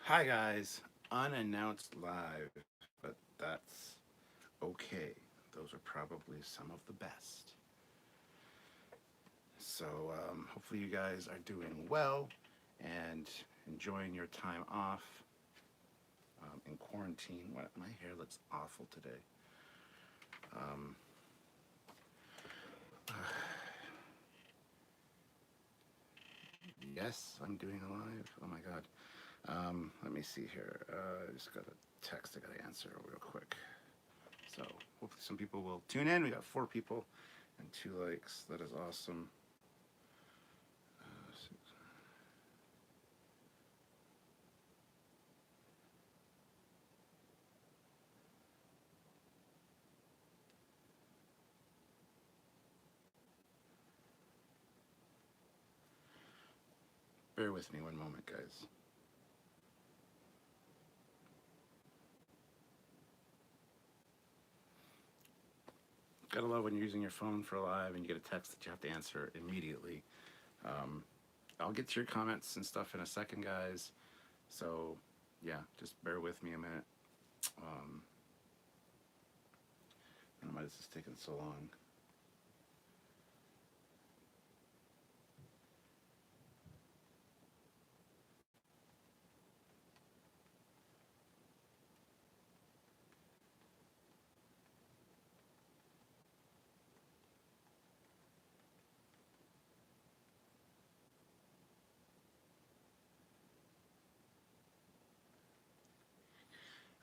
Hi guys, unannounced live, but that's okay. Those are probably some of the best. So hopefully you guys are doing well and enjoying your time off in quarantine. My hair looks awful today. Um, yes, I'm doing a live. Oh my god. Let me see here. I just got a text I gotta answer real quick. So hopefully some people will tune in. We got 4 people and 2 likes. That is awesome. Bear with me one moment, guys. Gotta love when you're using your phone for live and you get a text that you have to answer immediately. Um, I'll get to your comments and stuff in a second, guys. So, yeah, just bear with me a minute. I don't know why this is taking so long.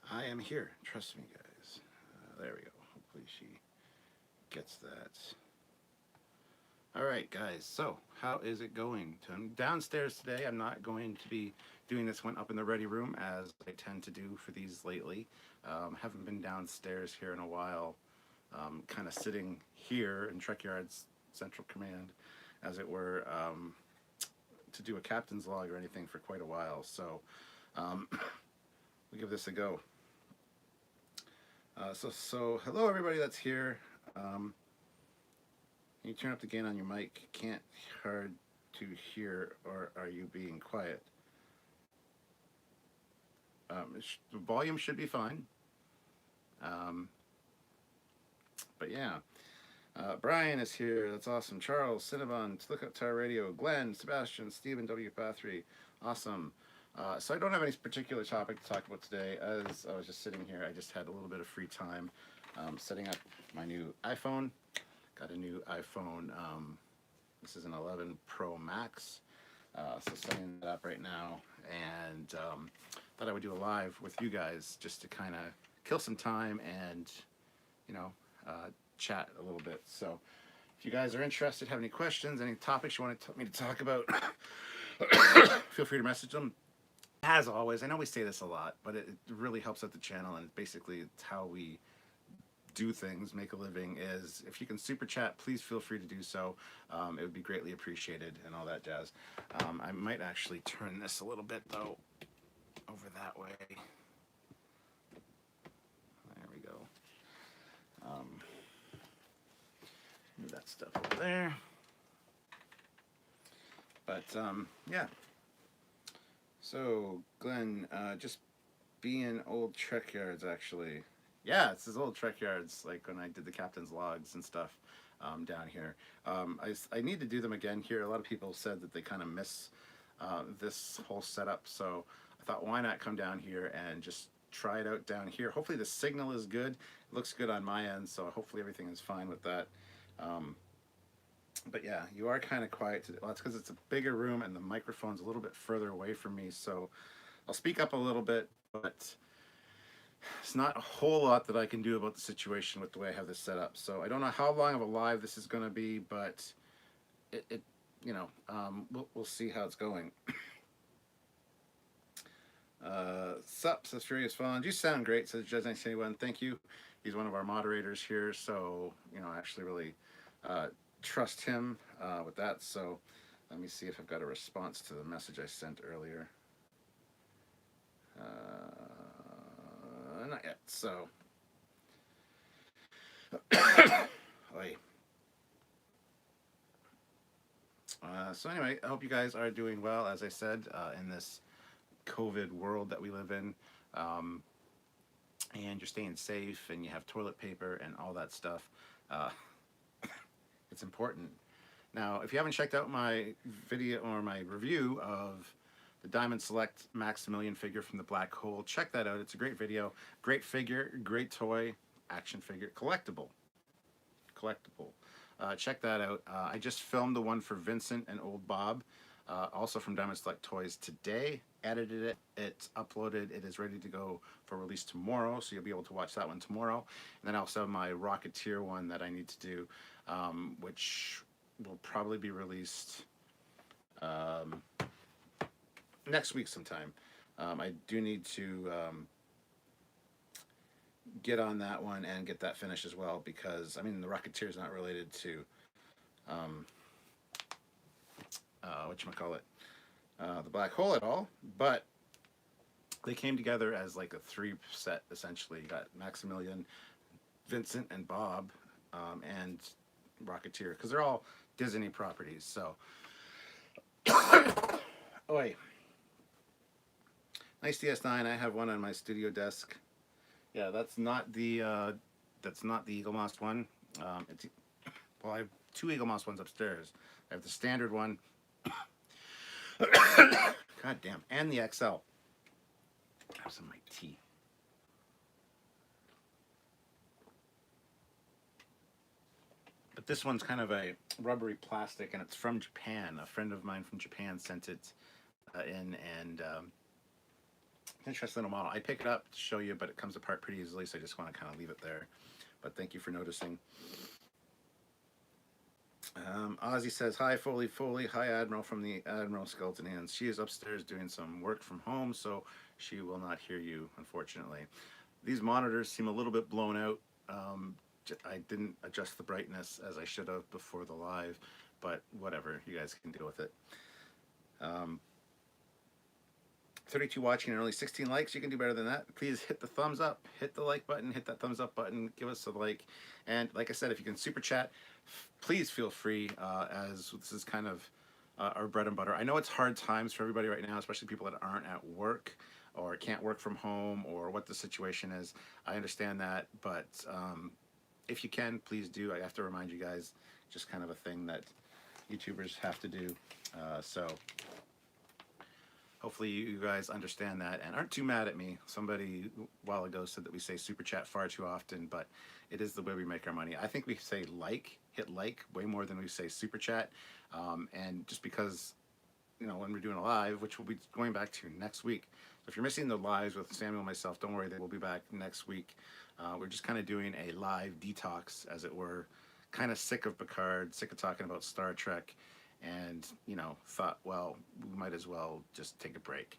I am here. Trust me, guys. There we go. Hopefully she gets that. All right, guys. So, how is it going? I'm downstairs today. I'm not going to be doing this one up in the ready room as I tend to do for these lately. Haven't been downstairs here in a while. Kind of sitting here in Trekyards Central Command, as it were, to do a captain's log or anything for quite a while. So, we'll give this a go. So hello everybody that's here. Can you turn up the gain on your mic? Can't hard to hear, or are you being quiet? The volume should be fine. But yeah, Brian is here. That's awesome. Charles, Cinnabon, Look Up Tower Radio, Glenn, Sebastian, Stephen W. Pathry. Awesome. So I don't have any particular topic to talk about today. As I was just sitting here, I just had a little bit of free time setting up my new iPhone. Got a new iPhone. This is an 11 Pro Max. So setting that up right now, and thought I would do a live with you guys just to kind of kill some time and, you know, chat a little bit. So if you guys are interested, have any questions, any topics you want me to talk about, feel free to message them. As always, I know we say this a lot, but it really helps out the channel, and basically it's how we do things, make a living, is if you can super chat, please feel free to do so. It would be greatly appreciated and all that jazz. I might actually turn this a little bit though over that way. There we go. Move that stuff over there. But yeah. So Glenn, just being old Trekyards actually. Yeah, it's his old Trekyards, like when I did the captain's logs and stuff down here. I need to do them again here. A lot of people said that they kind of miss this whole setup, so I thought, why not come down here and just try it out down here. Hopefully the signal is good. It looks good on my end, so hopefully everything is fine with that. But yeah, you are kind of quiet today. Well, that's because it's a bigger room and the microphone's a little bit further away from me, so I'll speak up a little bit, but it's not a whole lot that I can do about the situation with the way I have this set up. So I don't know how long of a live this is going to be, but it you know, we'll see how it's going. Sup, says Furious Fawn. You sound great, says Judge 1981. Thank you. He's one of our moderators here, so, you know, I actually really trust him with that. So let me see if I've got a response to the message I sent earlier. Not yet, so. So anyway, I hope you guys are doing well, as I said, in this COVID world that we live in, um, and you're staying safe and you have toilet paper and all that stuff, uh, it's important. Now, if you haven't checked out my video or my review of the Diamond Select Maximilian figure from the Black Hole, check that out. It's a great video, great figure, great toy, action figure, collectible. Collectible. Check that out. I just filmed the one for Vincent and Old Bob, also from Diamond Select Toys today. Edited it. It's uploaded. It is ready to go for release tomorrow, so you'll be able to watch that one tomorrow. And then I also have my Rocketeer one that I need to do, which will probably be released next week sometime. I do need to get on that one and get that finished as well, because I mean the Rocketeer is not related to whatchamacallit, the Black Hole at all, but they came together as like a three set essentially. You got Maximilian, Vincent, and Bob, and Rocketeer, because they're all Disney properties. So, oi, nice DS9. I have one on my studio desk. Yeah, that's not the Eagle Moss one. Well, I have two Eagle Moss ones upstairs. I have the standard one. God damn, and the XL. Have some of my tea. But this one's kind of a rubbery plastic, and it's from Japan. A friend of mine from Japan sent it in, and interesting little model. I pick it up to show you, but it comes apart pretty easily, so I just want to kind of leave it there. But thank you for noticing. Ozzy says, hi, Foley. Hi, Admiral from the Admiral Skeleton Hands. She is upstairs doing some work from home, so she will not hear you, unfortunately. These monitors seem a little bit blown out. I didn't adjust the brightness as I should have before the live, but whatever, you guys can deal with it. 32 watching and only 16 likes. You can do better than that. Please hit the thumbs up, hit the like button, hit that thumbs up button, give us a like. And like I said, if you can super chat, please feel free, as this is kind of our bread and butter. I know it's hard times for everybody right now, especially people that aren't at work or can't work from home, or what the situation is. I understand that, but if you can, please do. I have to remind you guys, just kind of a thing that YouTubers have to do. So hopefully you guys understand that and aren't too mad at me. Somebody a while ago said that we say super chat far too often, but it is the way we make our money. I think we say hit like way more than we say super chat. And just because, you know, when we're doing a live, which we'll be going back to next week. So if you're missing the lives with Samuel and myself, don't worry, they will be back next week. We're just kind of doing a live detox, as it were. Kind of sick of Picard, sick of talking about Star Trek, and, you know, thought, well, we might as well just take a break.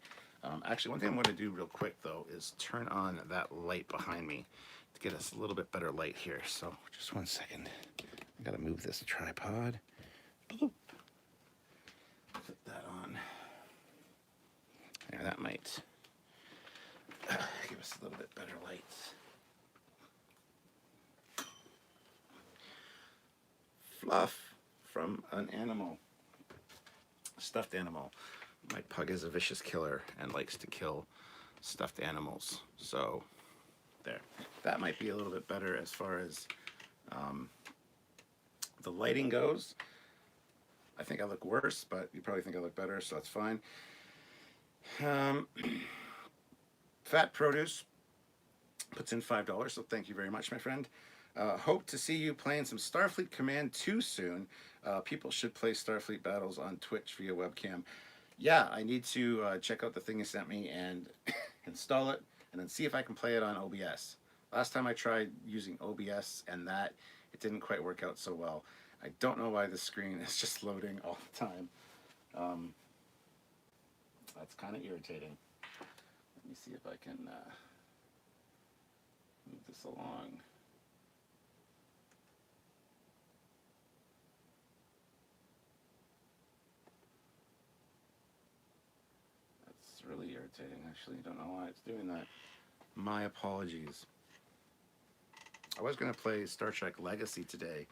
Actually, one thing I'm going to do real quick, though, is turn on that light behind me to get us a little bit better light here. So just one second. I got to move this tripod. Boop. Put that on. There, that might give us a little bit better light. Fluff from an animal. Stuffed animal. My pug is a vicious killer and likes to kill stuffed animals. So there. That might be a little bit better as far as the lighting goes. I think I look worse, but you probably think I look better, so that's fine. Fat Produce puts in $5, so thank you very much, my friend. Hope to see you playing some Starfleet Command 2 soon. People should play Starfleet battles on Twitch via webcam. Yeah, I need to check out the thing you sent me and install it, and then see if I can play it on OBS. Last time I tried using OBS and that, it didn't quite work out so well. I don't know why the screen is just loading all the time. That's kind of irritating. Let me see if I can move this along. That's really irritating, actually. I don't know why it's doing that. My apologies. I was going to play Star Trek Legacy today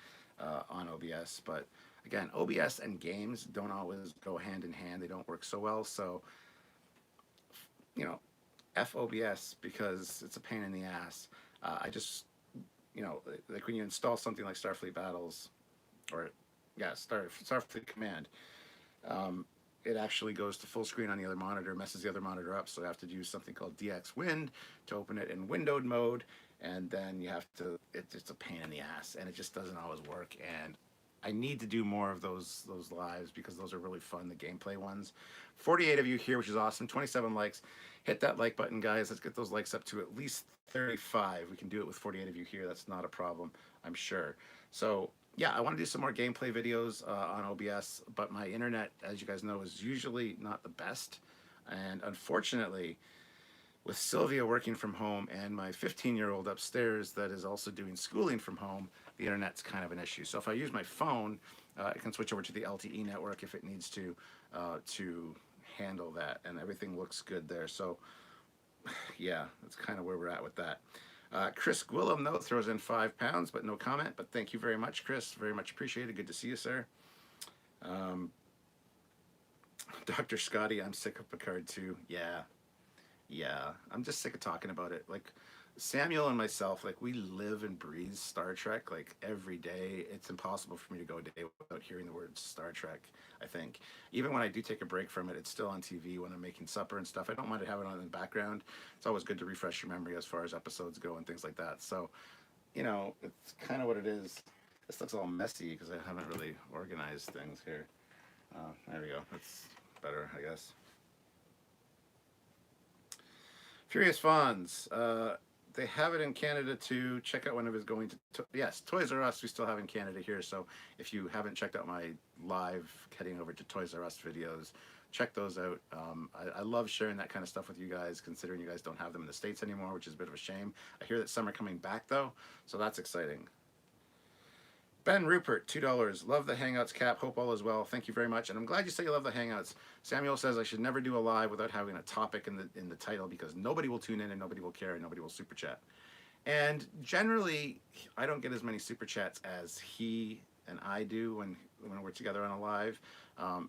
on OBS, but again, OBS and games don't always go hand in hand. They don't work so well, so you know, FOBS because it's a pain in the ass. I just, like when you install something like Starfleet Battles, or yeah, Starfleet Command, um, it actually goes to full screen on the other monitor, messes the other monitor up. So I have to use something called DX Wind to open it in windowed mode, and then you have to. It's just a pain in the ass, and it just doesn't always work. And I need to do more of those lives because those are really fun, the gameplay ones. 48 of you here, which is awesome. 27 likes. Hit that like button, guys. Let's get those likes up to at least 35. We can do it with 48 of you here. That's not a problem, I'm sure. So yeah, I want to do some more gameplay videos on OBS, but my internet, as you guys know, is usually not the best. And unfortunately, with Sylvia working from home and my 15-year-old upstairs that is also doing schooling from home, the internet's kind of an issue. So if I use my phone, I can switch over to the LTE network if it needs to handle that, and everything looks good there. So yeah, that's kind of where we're at with that. Chris Gwillem, though, throws in £5, but no comment. But thank you very much, Chris. Very much appreciated. Good to see you, sir. Um, Dr. Scotty, I'm sick of Picard too. Yeah. I'm just sick of talking about it. Like, Samuel and myself, like, we live and breathe Star Trek, like, every day. It's impossible for me to go a day without hearing the word Star Trek, I think. Even when I do take a break from it, it's still on TV when I'm making supper and stuff. I don't mind to have it on in the background. It's always good to refresh your memory as far as episodes go and things like that. So, it's kind of what it is. This looks all messy because I haven't really organized things here. There we go. That's better, I guess. Furious Fawns. They have it in Canada too. Check out when it was going to. Yes, Toys R Us we still have in Canada here. So if you haven't checked out my live heading over to Toys R Us videos, check those out. I love sharing that kind of stuff with you guys, considering you guys don't have them in the States anymore, which is a bit of a shame. I hear that some are coming back though, so that's exciting. Ben Rupert, $2. Love the Hangouts cap. Hope all is well. Thank you very much. And I'm glad you say you love the Hangouts. Samuel says I should never do a live without having a topic in the title because nobody will tune in and nobody will care and nobody will super chat. And generally, I don't get as many super chats as he and I do when we're together on a live,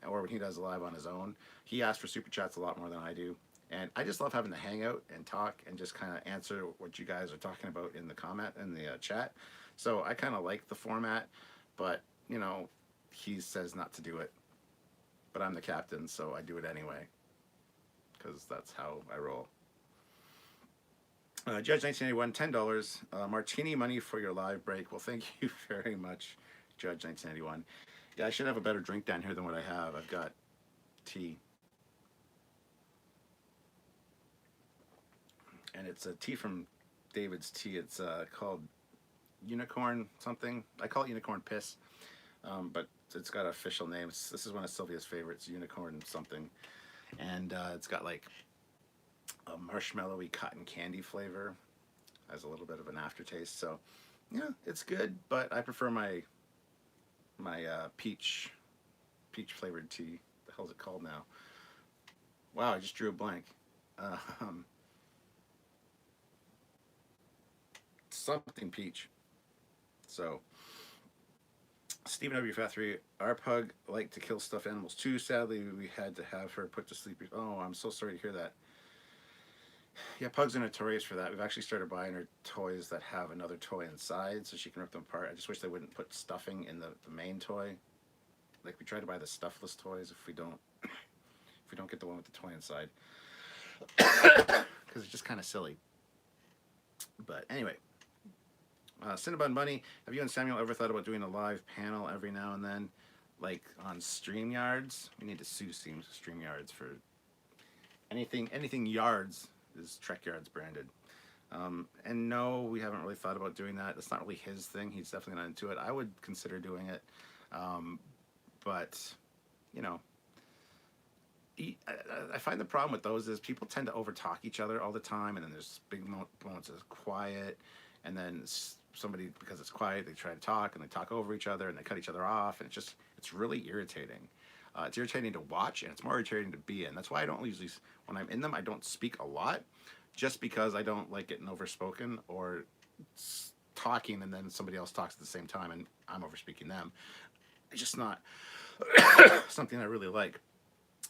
or when he does a live on his own. He asks for super chats a lot more than I do. And I just love having the hangout and talk and just kind of answer what you guys are talking about in the comment in the chat. So I kind of like the format, but he says not to do it. But I'm the captain, so I do it anyway, because that's how I roll. Judge 1981, $10. Martini money for your live break. Well, thank you very much, Judge 1981. Yeah, I should have a better drink down here than what I have. I've got tea. And it's a tea from David's Tea. It's called Unicorn something. I call it Unicorn Piss, but it's got an official name. This is one of Sylvia's favorites, Unicorn something. And it's got like a marshmallowy cotton candy flavor. Has a little bit of an aftertaste. So, yeah, it's good, but I prefer my peach flavored tea. The hell's it called now? Wow, I just drew a blank. Something peach. So, Stephen W. Fathery, our pug liked to kill stuffed animals too. Sadly, we had to have her put to sleep. Oh, I'm so sorry to hear that. Yeah, pugs are notorious for that. We've actually started buying her toys that have another toy inside so she can rip them apart. I just wish they wouldn't put stuffing in the main toy. Like, we try to buy the stuffless toys if we don't get the one with the toy inside. Because it's just kind of silly. But anyway. Cinnabon Bunny, have you and Samuel ever thought about doing a live panel every now and then? Like on StreamYards? We need to sue StreamYards for anything yards is Trekyards branded. And no, we haven't really thought about doing that. It's not really his thing. He's definitely not into it. I would consider doing it. But, I find the problem with those is people tend to overtalk each other all the time, and then there's big moments of quiet, and then somebody, because it's quiet, they try to talk, and they talk over each other, and they cut each other off, and it's really irritating. It's irritating to watch, and it's more irritating to be in. That's why I don't usually, when I'm in them, I don't speak a lot, just because I don't like getting overspoken or talking, and then somebody else talks at the same time, and I'm overspeaking them. It's just not something I really like.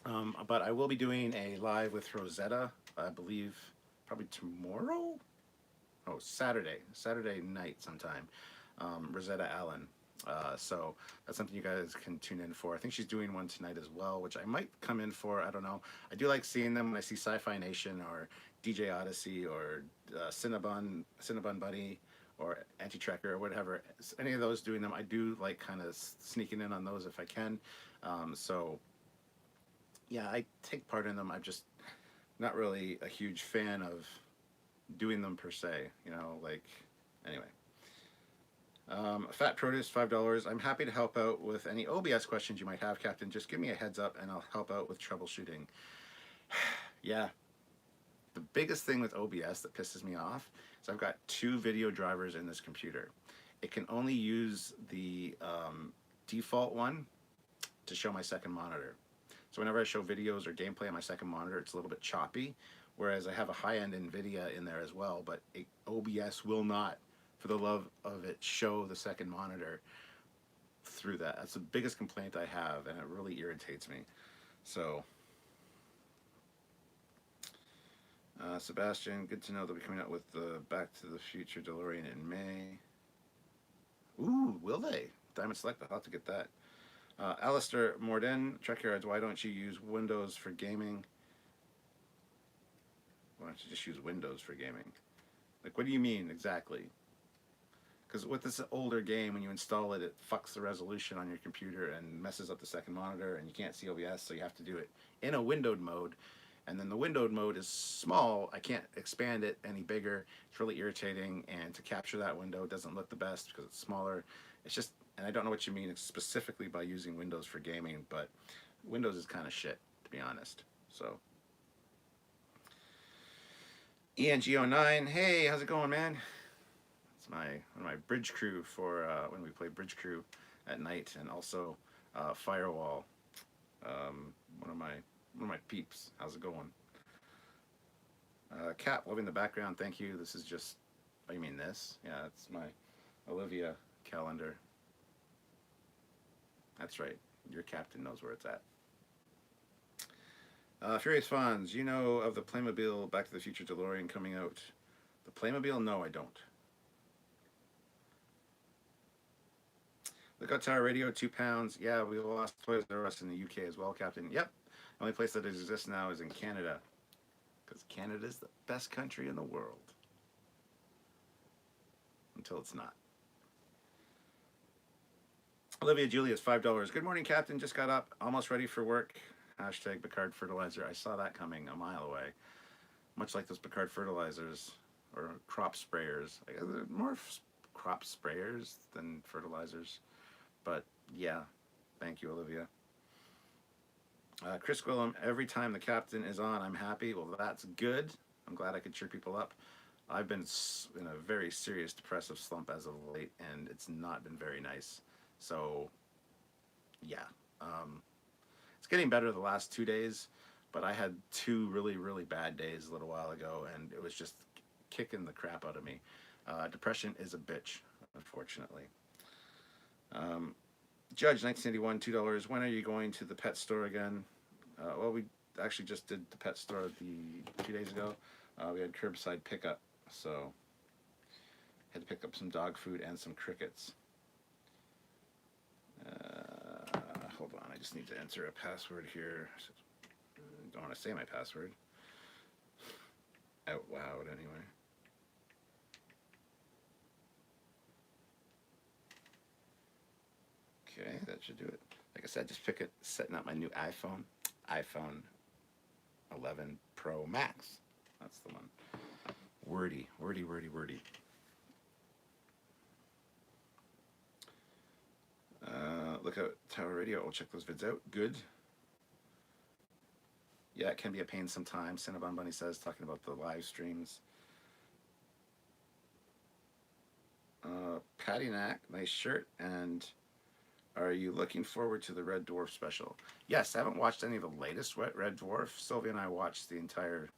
But I will be doing a live with Rosetta, I believe, probably tomorrow. Oh, Saturday night sometime. Rosetta Allen. So that's something you guys can tune in for. I think she's doing one tonight as well, which I might come in for. I don't know. I do like seeing them when I see Sci-Fi Nation or DJ Odyssey or Cinnabon Buddy or Anti-Trekker or whatever. Any of those doing them, I do like kind of sneaking in on those if I can. So yeah, I take part in them. I'm just not really a huge fan of doing them per se. Like anyway. Fat Produce, $5. I'm happy to help out with any OBS questions you might have, Captain. Just give me a heads up and I'll help out with troubleshooting. Yeah, the biggest thing with OBS that pisses me off is I've got two video drivers in this computer. It can only use the default one to show my second monitor. So whenever I show videos or gameplay on my second monitor, it's a little bit choppy, whereas I have a high-end NVIDIA in there as well, but OBS will not, for the love of it, show the second monitor through that. That's the biggest complaint I have, and it really irritates me. So, Sebastian, good to know they'll be coming out with the Back to the Future DeLorean in May. Ooh, will they? Diamond Select, I'll have to get that. Alistair Morden, Trekyards, why don't you use Windows for gaming? Why don't you just use Windows for gaming? Like, what do you mean exactly? Because with this older game, when you install it, it fucks the resolution on your computer and messes up the second monitor, and you can't see OBS, so you have to do it in a windowed mode. And then the windowed mode is small. I can't expand it any bigger. It's really irritating, and to capture that window doesn't look the best because it's smaller. It's just, and I don't know what you mean specifically by using Windows for gaming, but Windows is kind of shit, to be honest. So, ENGO9, hey, how's it going, man? It's one of my bridge crew for when we play bridge crew at night, and also Firewall. One of my peeps. How's it going? Cap, loving the background. Thank you. This is just. Oh, you mean this? Yeah, it's my Olivia calendar. That's right. Your captain knows where it's at. Furious Fonz, you know of the Playmobil Back to the Future DeLorean coming out? The Playmobil? No, I don't. Lookout Tower Radio, £2. Yeah, we lost Toys R Us in the UK as well, Captain. Yep. The only place that exists now is in Canada. Because Canada is the best country in the world. Until it's not. Olivia Julius, $5. Good morning, Captain. Just got up. Almost ready for work. Hashtag Picard Fertilizer. I saw that coming a mile away. Much like those Picard fertilizers or crop sprayers. More crop sprayers than fertilizers. But yeah, thank you, Olivia. Chris Gwillem, every time the captain is on, I'm happy. Well, that's good. I'm glad I could cheer people up. I've been in a very serious depressive slump as of late, and it's not been very nice. So, yeah. It's getting better the last 2 days, but I had 2 really, really bad days a little while ago, and it was just kicking the crap out of me. Depression is a bitch, unfortunately. Judge 1981, $2. When are you going to the pet store again? Well, we actually just did the pet store 2 days ago. We had curbside pickup, so had to pick up some dog food and some crickets. Hold on, I just need to enter a password here. Don't want to say my password out loud anyway. Okay, that should do it. Like I said, just setting up my new iPhone 11 Pro Max. That's the one. Wordy. Lookout Tower Radio. I'll check those vids out. Good. Yeah, it can be a pain sometimes. Cinnabon Bunny says, talking about the live streams. Patty Knack, nice shirt. And are you looking forward to the Red Dwarf special? Yes, I haven't watched any of the latest Red Dwarf. Sylvia and I watched the entire,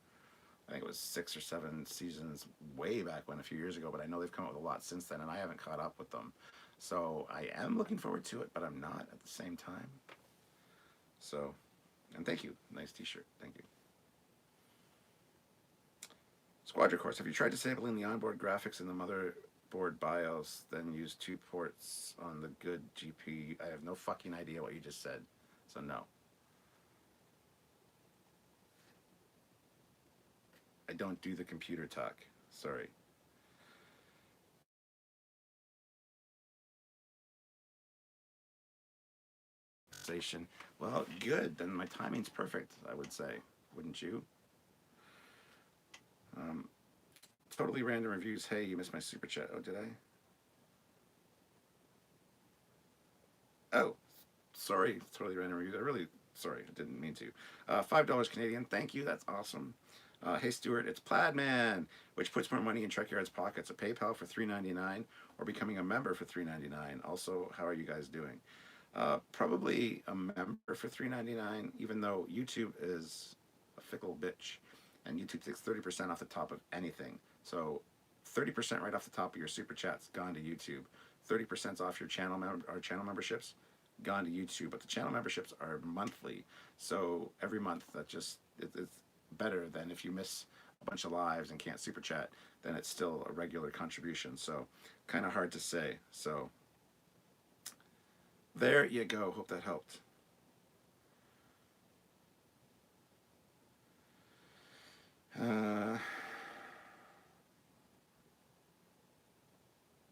I think it was 6 or 7 seasons way back when, a few years ago, but I know they've come up with a lot since then, and I haven't caught up with them. So I am looking forward to it, but I'm not at the same time. So, And thank you. Nice t-shirt. Thank you. Squadron Course. Have you tried disabling the onboard graphics in the motherboard BIOS, then use 2 ports on the good GPU? I have no fucking idea what you just said. So no. I don't do the computer talk. Sorry. Well, good. Then my timing's perfect, I would say. Wouldn't you? Um, totally random reviews. Hey, you missed my super chat. Oh, did I? Oh, sorry. Totally random reviews. I really, sorry. I didn't mean to. $5 Canadian. Thank you. That's awesome. Hey, Stuart. It's Plaid Man, which puts more money in Trekyards' pockets. A PayPal for $3.99 or becoming a member for $3.99. Also, how are you guys doing? Probably a member for $3.99, even though YouTube is a fickle bitch, and YouTube takes 30% off the top of anything. So 30% right off the top of your super chats gone to YouTube. 30% off your channel memberships gone to YouTube. But the channel memberships are monthly, so every month it's better than if you miss a bunch of lives and can't super chat. Then it's still a regular contribution. So kind of hard to say. So there you go. Hope that helped.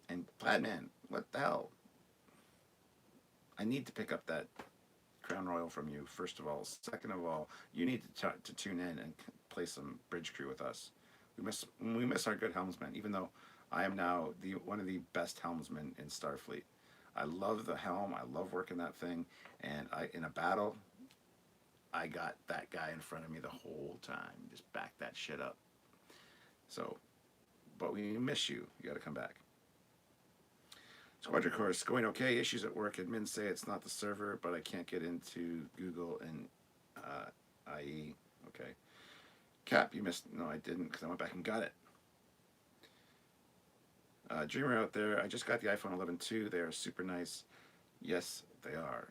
And Plaidman, what the hell? I need to pick up that Crown Royal from you, first of all. Second of all, you need to tune in and play some Bridge Crew with us. We miss our good helmsman, even though I am now one of the best helmsmen in Starfleet. I love the helm. I love working that thing. And in a battle, I got that guy in front of me the whole time. Just back that shit up. So, but we miss you. You got to come back. Squadron Course going okay. Issues at work. Admins say it's not the server, but I can't get into Google and IE. Okay. Cap, you missed. No, I didn't because I went back and got it. Dreamer out there. I just got the iPhone 11 too. They are super nice. Yes, they are.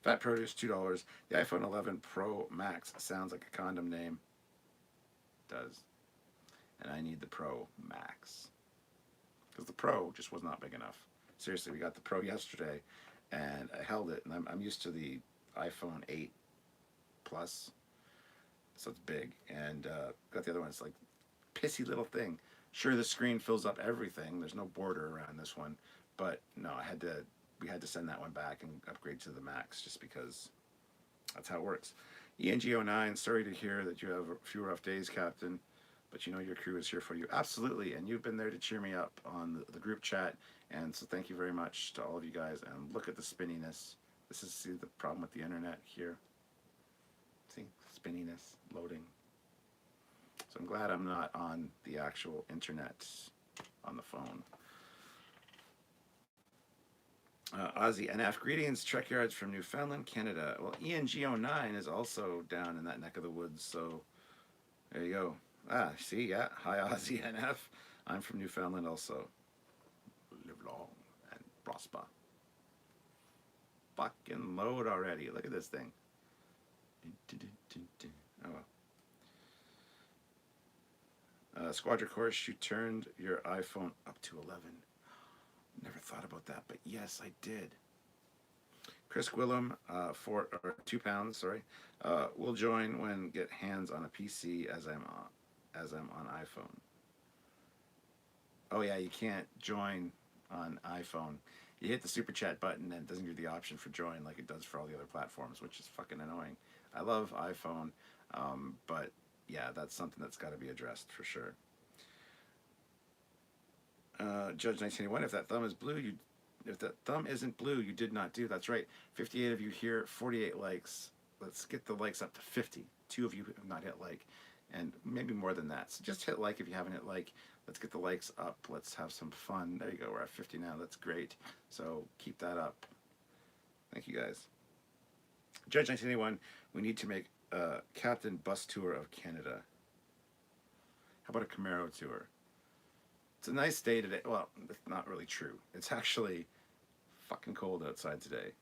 Fat Produce, $2. The iPhone 11 Pro Max sounds like a condom name. It does. And I need the Pro Max. Because the Pro just was not big enough. Seriously, we got the Pro yesterday, and I held it, and I'm used to the iPhone 8 Plus, so it's big, and got the other one. It's like pissy little thing. Sure, the screen fills up everything. There's no border around this one, but no, we had to send that one back and upgrade to the Max just because that's how it works. ENGO9, sorry to hear that you have a few rough days, Captain. But you know your crew is here for you. Absolutely. And you've been there to cheer me up on the group chat. And so thank you very much to all of you guys. And look at the spinniness. This is the problem with the internet here. See, spinniness, loading. So I'm glad I'm not on the actual internet on the phone. Aussie NF, greetings, Trekyards from Newfoundland, Canada. Well, ENGO9 is also down in that neck of the woods. So there you go. See, yeah. Hi, Aussie NF. I'm from Newfoundland also. Live long and prosper. Fucking load already. Look at this thing. Oh well. Squadron Course, you turned your iPhone up to 11. Never thought about that, but yes, I did. Chris Gwillem, for £2, sorry. Will join when get hands on a PC as I'm on iPhone. Oh yeah, you can't join on iPhone. You hit the super chat button and it doesn't give you the option for join like it does for all the other platforms, which is fucking annoying. I love iPhone, but yeah, that's something that's got to be addressed for sure. Judge 1981, if that thumb is blue, if that thumb isn't blue, you did not do. That's right. 58 of you here, 48 likes. Let's get the likes up to 50. 2 of you have not hit like, and maybe more than that. So just hit like if you haven't hit like. Let's get the likes up. Let's have some fun. There you go. We're at 50 now. That's great. So keep that up. Thank you guys. Judge 1981, we need to make a Captain Bus Tour of Canada. How about a Camaro tour? It's a nice day today. Well, it's not really true. It's actually fucking cold outside today.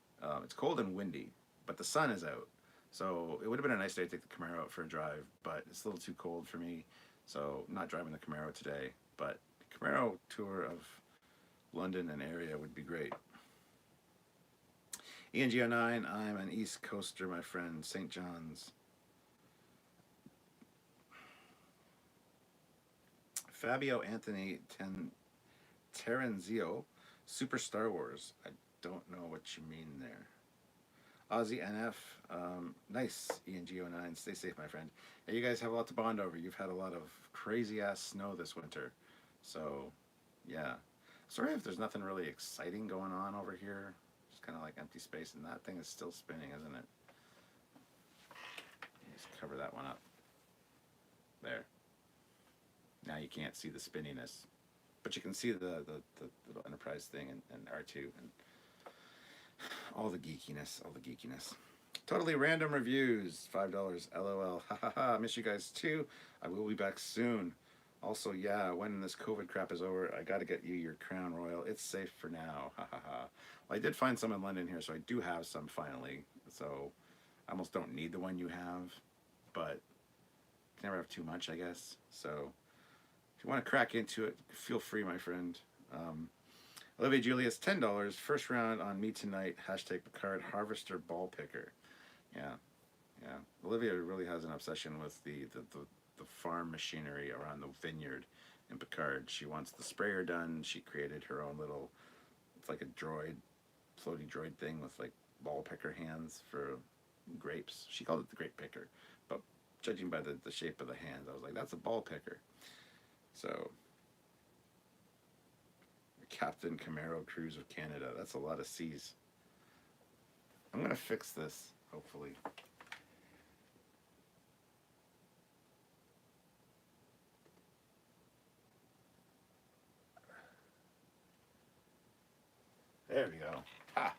It's cold and windy. but the sun is out. So it would have been a nice day to take the Camaro out for a drive, but it's a little too cold for me. So I'm not driving the Camaro today, but Camaro tour of London and area would be great. ENGO9, I'm an East Coaster, my friend. St. John's. Fabio Anthony Terenzio, Super Star Wars. I don't know what you mean there. Aussie NF, nice. ENGO9, stay safe, my friend. Hey, you guys have a lot to bond over. You've had a lot of crazy ass snow this winter. So, yeah. Sorry if there's nothing really exciting going on over here. Just kind of like empty space, and that thing is still spinning, isn't it? Just cover that one up. There. Now you can't see the spinniness, but you can see the little Enterprise thing and R2 and all the geekiness, all the geekiness. Totally random reviews, $5. LOL. Ha ha ha. Miss you guys too. I will be back soon. Also, yeah, when this COVID crap is over, I got to get you your Crown Royal. It's safe for now. Ha ha ha. Well, I did find some in London here, so I do have some finally. So I almost don't need the one you have, but you can never have too much, I guess. So if you want to crack into it, feel free, my friend. Olivia Julius, $10. First round on me tonight. Hashtag Picard Harvester Ball Picker. Yeah, yeah. Olivia really has an obsession with the farm machinery around the vineyard in Picard. She wants the sprayer done. She created her own little, it's like a droid, floaty droid thing with like ball picker hands for grapes. She called it the grape picker, but judging by the shape of the hands, I was like, that's a ball picker. So, Captain Camaro Cruise of Canada. That's a lot of C's. I'm going to fix this, hopefully. There we go. Ah,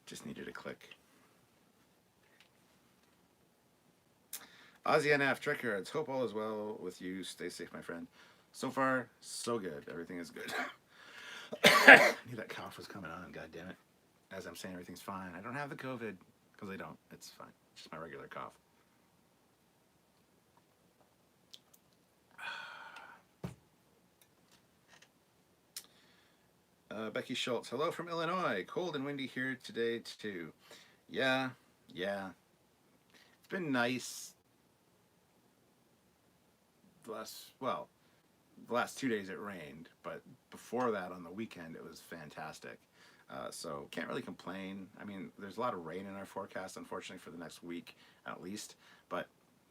just needed a click. Aussie NF, Trekyards. Hope all is well with you. Stay safe, my friend. So far, so good. Everything is good. I knew that cough was coming on, god damn it. As I'm saying everything's fine. I don't have the COVID, because I don't. It's fine. It's just my regular cough. Becky Schultz, hello from Illinois. Cold and windy here today, too. Yeah. It's been nice. The last 2 days it rained, but before that on the weekend it was fantastic. So can't really complain. I mean, there's a lot of rain in our forecast, unfortunately, for the next week at least. But,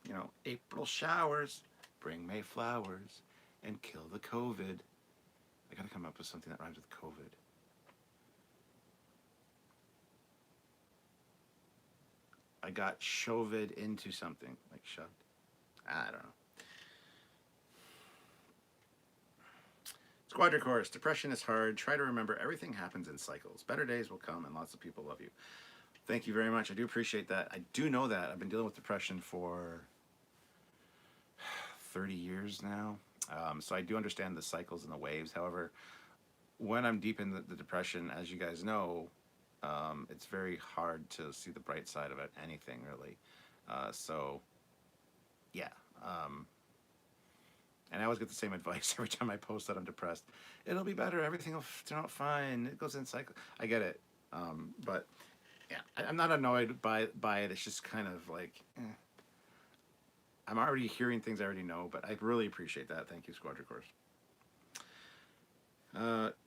you know, April showers bring May flowers and kill the COVID. I gotta come up with something that rhymes with COVID. I got shoved into something, like shoved. I don't know. Squadron Course, depression is hard. Try to remember everything happens in cycles. Better days will come and lots of people love you. Thank you very much. I do appreciate that. I do know that. I've been dealing with depression for 30 years now. So I do understand the cycles and the waves. However, when I'm deep in the depression, as you guys know, it's very hard to see the bright side of it, anything really. So, yeah. And I always get the same advice every time I post that I'm depressed. It'll be better. Everything will turn out fine. It goes in cycle. I get it. But yeah, I'm not annoyed by it. It's just kind of like, I'm already hearing things I already know, but I really appreciate that. Thank you, Squadron Course.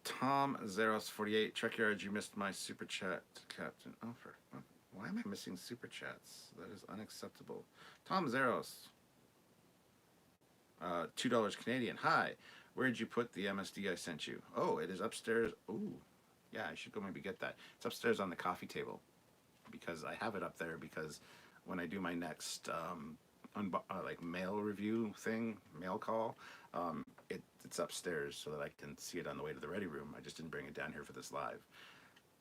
Tom Zeros48, Trekyards, you missed my super chat, Captain. Oh, why am I missing super chats? That is unacceptable. Tom Zeros. $2 Canadian. Hi, where did you put the MSD I sent you? Oh, it is upstairs. Ooh, yeah, I should go maybe get that. It's upstairs on the coffee table because I have it up there because when I do my next like mail review thing, mail call, it's upstairs so that I can see it on the way to the ready room. I just didn't bring it down here for this live.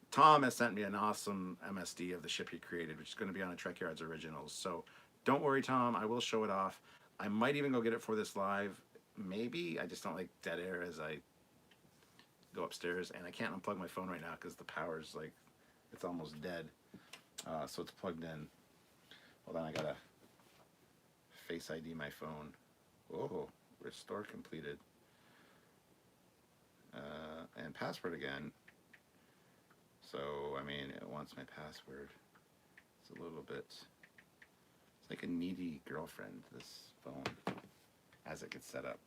Tom has sent me an awesome MSD of the ship he created, which is going to be on a Trekyards Originals. So don't worry, Tom. I will show it off. I might even go get it for this live. Maybe. I just don't like dead air as I go upstairs. And I can't unplug my phone right now because the power's like, it's almost dead. So it's plugged in. Well, then I gotta Face ID my phone. Oh, restore completed. And password again. So, I mean, it wants my password. It's a little bit, it's like a needy girlfriend, this phone, as it gets set up.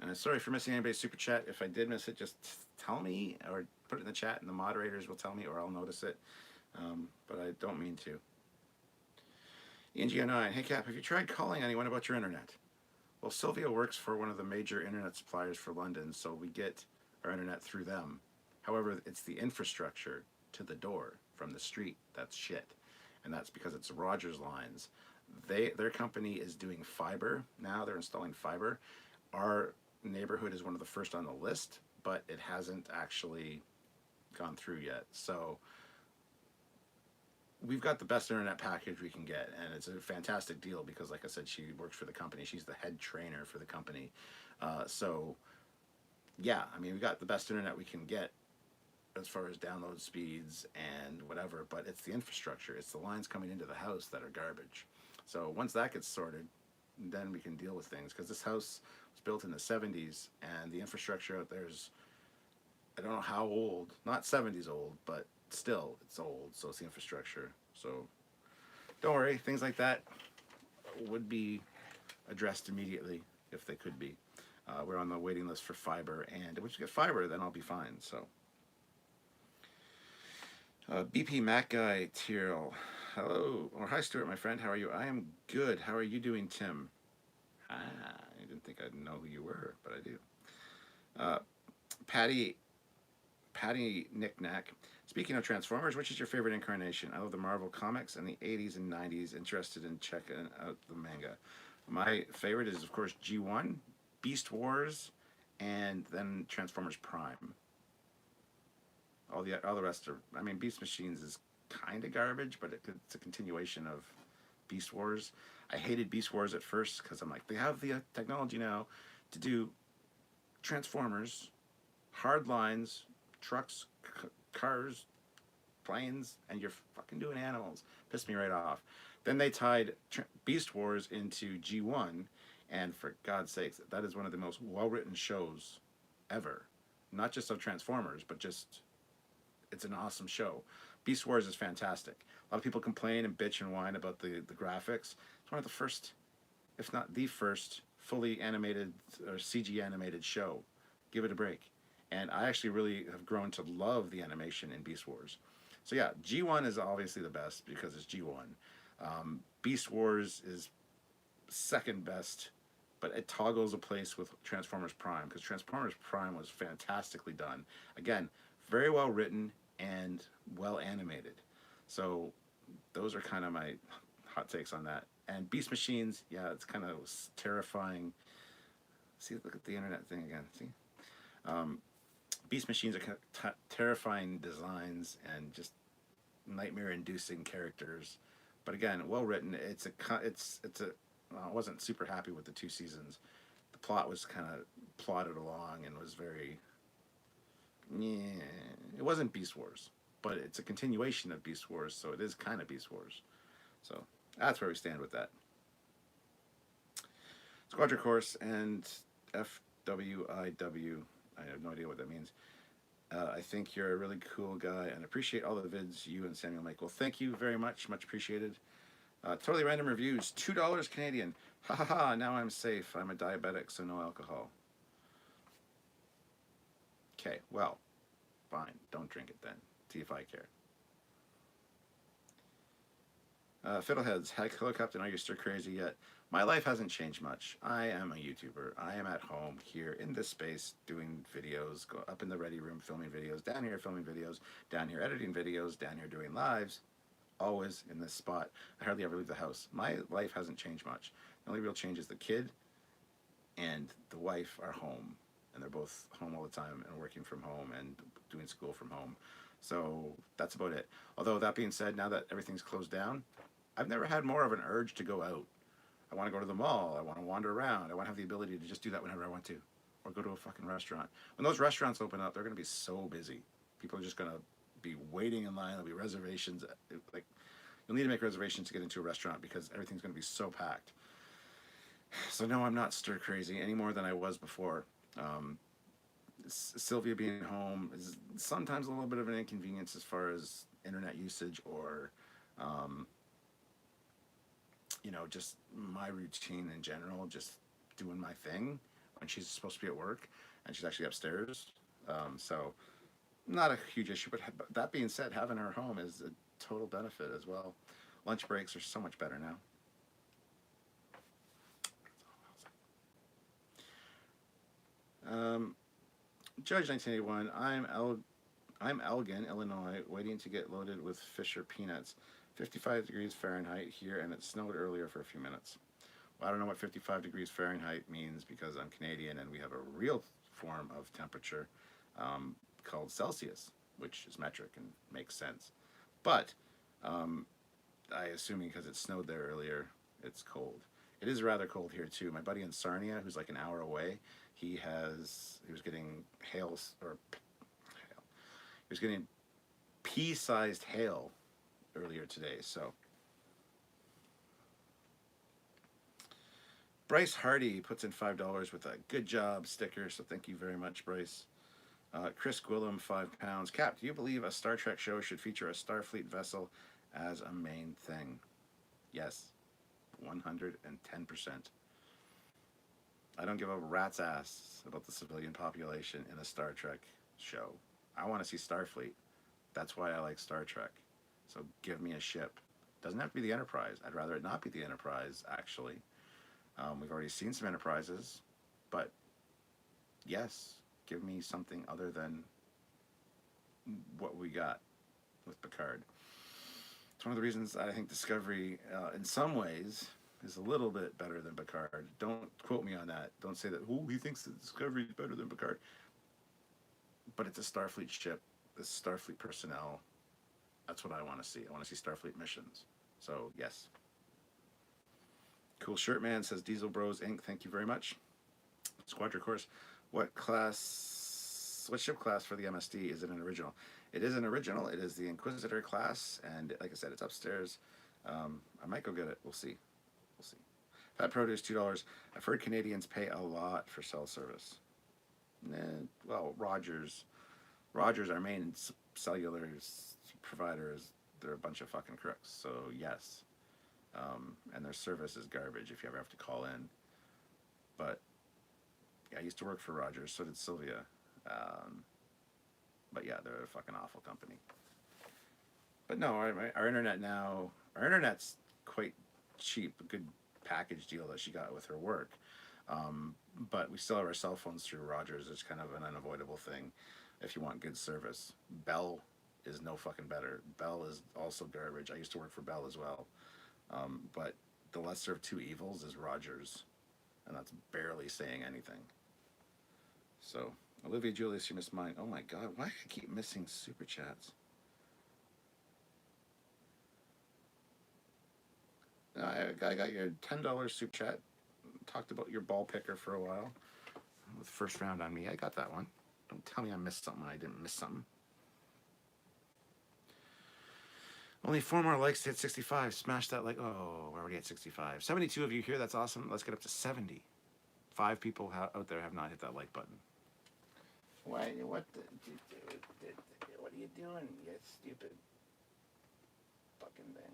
And sorry for missing anybody's super chat. If I did miss it, just tell me or put it in the chat and the moderators will tell me or I'll notice it. But I don't mean to. NGO9, hey Cap, have you tried calling anyone about your internet? Well, Sylvia works for one of the major internet suppliers for London, so we get our internet through them. However, it's the infrastructure to the door from the street that's shit. And that's because it's Rogers lines. Their company is doing fiber now. They're installing fiber. Our neighborhood is one of the first on the list, but it hasn't actually gone through yet. So we've got the best internet package we can get, and it's a fantastic deal because, like I said, she works for the company. She's the head trainer for the company. So, yeah, I mean, we got the best internet we can get as far as download speeds and whatever, but it's the infrastructure. It's the lines coming into the house that are garbage. So once that gets sorted, then we can deal with things, because this house was built in the 70s, and the infrastructure out there is, I don't know how old, not 70s old, but still, it's old, so it's the infrastructure. So don't worry, things like that would be addressed immediately if they could be. We're on the waiting list for fiber, and if we get fiber, then I'll be fine. So BP Mac Guy Tyrrell, hello, or hi Stuart, my friend, how are you? I am good. How are you doing, Tim? I didn't think I'd know who you were, but I do. Patty Knickknack. Speaking of Transformers, which is your favorite incarnation? I love the Marvel comics and the 80s and 90s. Interested in checking out the manga. My favorite is, of course, G1, Beast Wars, and then Transformers Prime. All the rest are, I mean, Beast Machines is kind of garbage, but it's a continuation of Beast Wars. I hated Beast Wars at first because I'm like, they have the technology now to do Transformers, hard lines, trucks, cars, planes, and you're fucking doing animals. Pissed me right off. Then they tied Beast Wars into G1, and for God's sakes, that is one of the most well-written shows ever. Not just of Transformers, but just, it's an awesome show. Beast Wars is fantastic. A lot of people complain and bitch and whine about the graphics. It's one of the first, if not the first, fully animated or CG animated show. Give it a break. And I actually really have grown to love the animation in Beast Wars. So yeah, G1 is obviously the best because it's G1. Beast Wars is second best, but it toggles a place with Transformers Prime, because Transformers Prime was fantastically done. Again, very well written and well animated. So those are kind of my hot takes on that. And Beast Machines, yeah, it's kind of terrifying. See, look at the internet thing again. See? Beast Machines are kind of terrifying designs and just nightmare-inducing characters. But again, well written. It's a. Well, I wasn't super happy with the 2 seasons. The plot was kind of plodded along and was very. Yeah, it wasn't Beast Wars, but it's a continuation of Beast Wars, so it is kind of Beast Wars. So that's where we stand with that. Squadron Course and FWIW. I have no idea what that means. I think you're a really cool guy and appreciate all the vids you and Samuel make. Well, thank you very much. Much appreciated. Totally random reviews. $2 Canadian. Ha ha ha. Now I'm safe. I'm a diabetic, so no alcohol. Okay, well, fine. Don't drink it then. See if I care. Fiddleheads. Hello, Captain. Are you still crazy yet? My life hasn't changed much. I am a YouTuber. I am at home here in this space doing videos, go up in the ready room filming videos, down here filming videos, down here editing videos, down here doing lives, always in this spot. I hardly ever leave the house. My life hasn't changed much. The only real change is the kid and the wife are home, and they're both home all the time and working from home and doing school from home. So that's about it. Although that being said, now that everything's closed down, I've never had more of an urge to go out. I want to go to the mall. I want to wander around. I want to have the ability to just do that whenever I want to. or go to a fucking restaurant. When those restaurants open up, they're going to be so busy. People are just going to be waiting in line. There'll be reservations. Like, you'll need to make reservations to get into a restaurant because everything's going to be so packed. So no, I'm not stir crazy any more than I was before. Sylvia being home is sometimes a little bit of an inconvenience as far as internet usage or, um, just my routine in general, just doing my thing when she's supposed to be at work and she's actually upstairs. So not a huge issue, but that being said, having her home is a total benefit as well. Lunch breaks are so much better now. Judge 1981. I'm Elgin, Illinois, waiting to get loaded with Fisher peanuts. 55 degrees Fahrenheit here, and it snowed earlier for a few minutes. Well, I don't know what 55 degrees Fahrenheit means because I'm Canadian and we have a real form of temperature called Celsius, which is metric and makes sense. But I assume because it snowed there earlier, it's cold. It is rather cold here too. My buddy in Sarnia, who's like an hour away, he was getting hail, he was getting pea-sized hail earlier today. So Bryce Hardy puts in $5 with a good job sticker. So thank you very much, Bryce. Chris Gwillem, £5. Cap, do you believe a Star Trek show should feature a Starfleet vessel as a main thing? Yes, 110%. I don't give a rat's ass about the civilian population in a Star Trek show. I want to see Starfleet. That's why I like Star Trek. So give me a ship. Doesn't have to be the Enterprise. I'd rather it not be the Enterprise, actually. We've already seen some Enterprises, but yes, give me something other than what we got with Picard. It's one of the reasons I think Discovery, in some ways, is a little bit better than Picard. Don't quote me on that. Don't say that, oh, he thinks that Discovery is better than Picard. But it's a Starfleet ship. It's Starfleet personnel. That's what I want to see. I want to see Starfleet missions. So, yes. Cool Shirt Man says Diesel Bros Inc. Thank you very much. Squadron Course. What ship class for the MSD? Is it an original? It is an original. It is the Inquisitor class. And like I said, it's upstairs. I might go get it. We'll see. We'll see. Fat Produce, $2. I've heard Canadians pay a lot for cell service. Well, Rogers, our main cellular provider, they're a bunch of fucking crooks. So yes, and their service is garbage if you ever have to call in. But yeah, I used to work for Rogers. So did Sylvia. But yeah, they're a fucking awful company. But no, our internet now, our internet's quite cheap. A good package deal that she got with her work. But we still have our cell phones through Rogers. It's kind of an unavoidable thing if you want good service. Bell is no fucking better. Bell is also garbage. I used to work for Bell as well. But the lesser of two evils is Rogers. And that's barely saying anything. So, Olivia Julius, you missed mine. Oh my God, why do I keep missing super chats? I got your $10 super chat. Talked about your ball picker for a while. With first round on me, I got that one. Don't tell me I missed something. I didn't miss something. Only 4 more likes to hit 65. Smash that like. Oh, we're already at 65. 72 of you here. That's awesome. Let's get up to 70. 5 people out there have not hit that like button. What are you doing, you stupid fucking thing?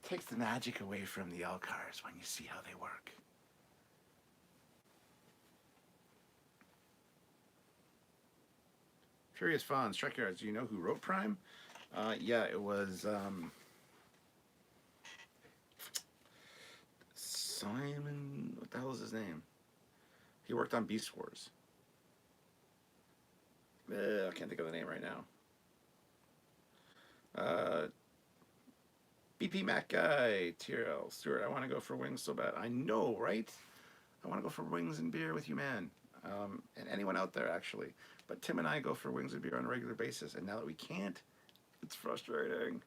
Takes the magic away from the Elcars when you see how they work. Furious Fawns, Trekyards, do you know who wrote Prime? Yeah, it was Simon, what the hell is his name? He worked on Beast Wars. I can't think of the name right now. BP Mac Guy, TRL, Stuart, I want to go for wings so bad. I know, right? I want to go for wings and beer with you, man. And anyone out there, actually. But Tim and I go for wings and beer on a regular basis, and now that we can't, it's frustrating.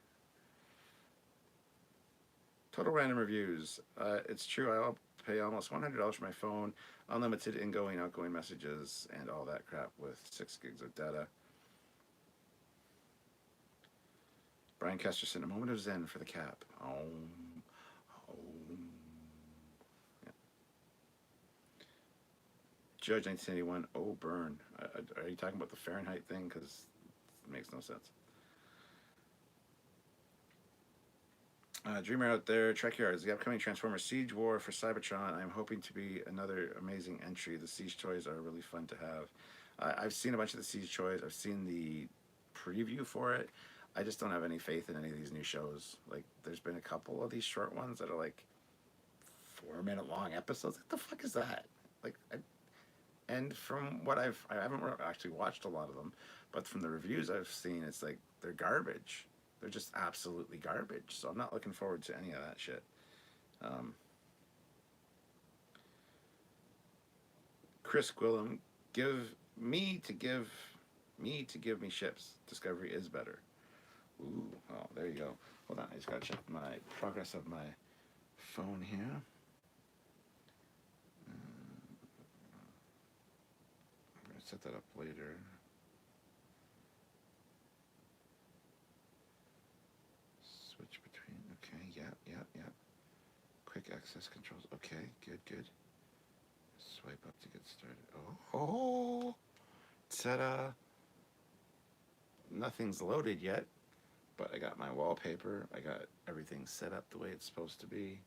Total random reviews. It's true, pay almost $100 for my phone, unlimited ingoing, outgoing messages, and all that crap with 6 gigs of data. Brian Kesterson, a moment of zen for the cap. Oh. Yeah. Judge 1981, oh, burn. Are you talking about the Fahrenheit thing? Because it makes no sense. Dreamer out there, Trekyards, the upcoming Transformers Siege War for Cybertron. I'm hoping to be another amazing entry. The Siege toys are really fun to have. I've seen a bunch of the Siege toys. I've seen the preview for it. I just don't have any faith in any of these new shows. Like, there's been a couple of these short ones that are like 4-minute long episodes. What the fuck is that? Like, and from what I haven't actually watched a lot of them, but from the reviews I've seen, it's like they're garbage. They're just absolutely garbage. So I'm not looking forward to any of that shit. Chris Gwillem, give me ships. Discovery is better. Ooh, oh, there you go. Hold on, I just gotta check my progress of my phone here. I'm gonna set that up later. Switch between, okay, yeah. Quick access controls, okay, good. Swipe up to get started. Oh, ta-da. Nothing's loaded yet, but I got my wallpaper. I got everything set up the way it's supposed to be.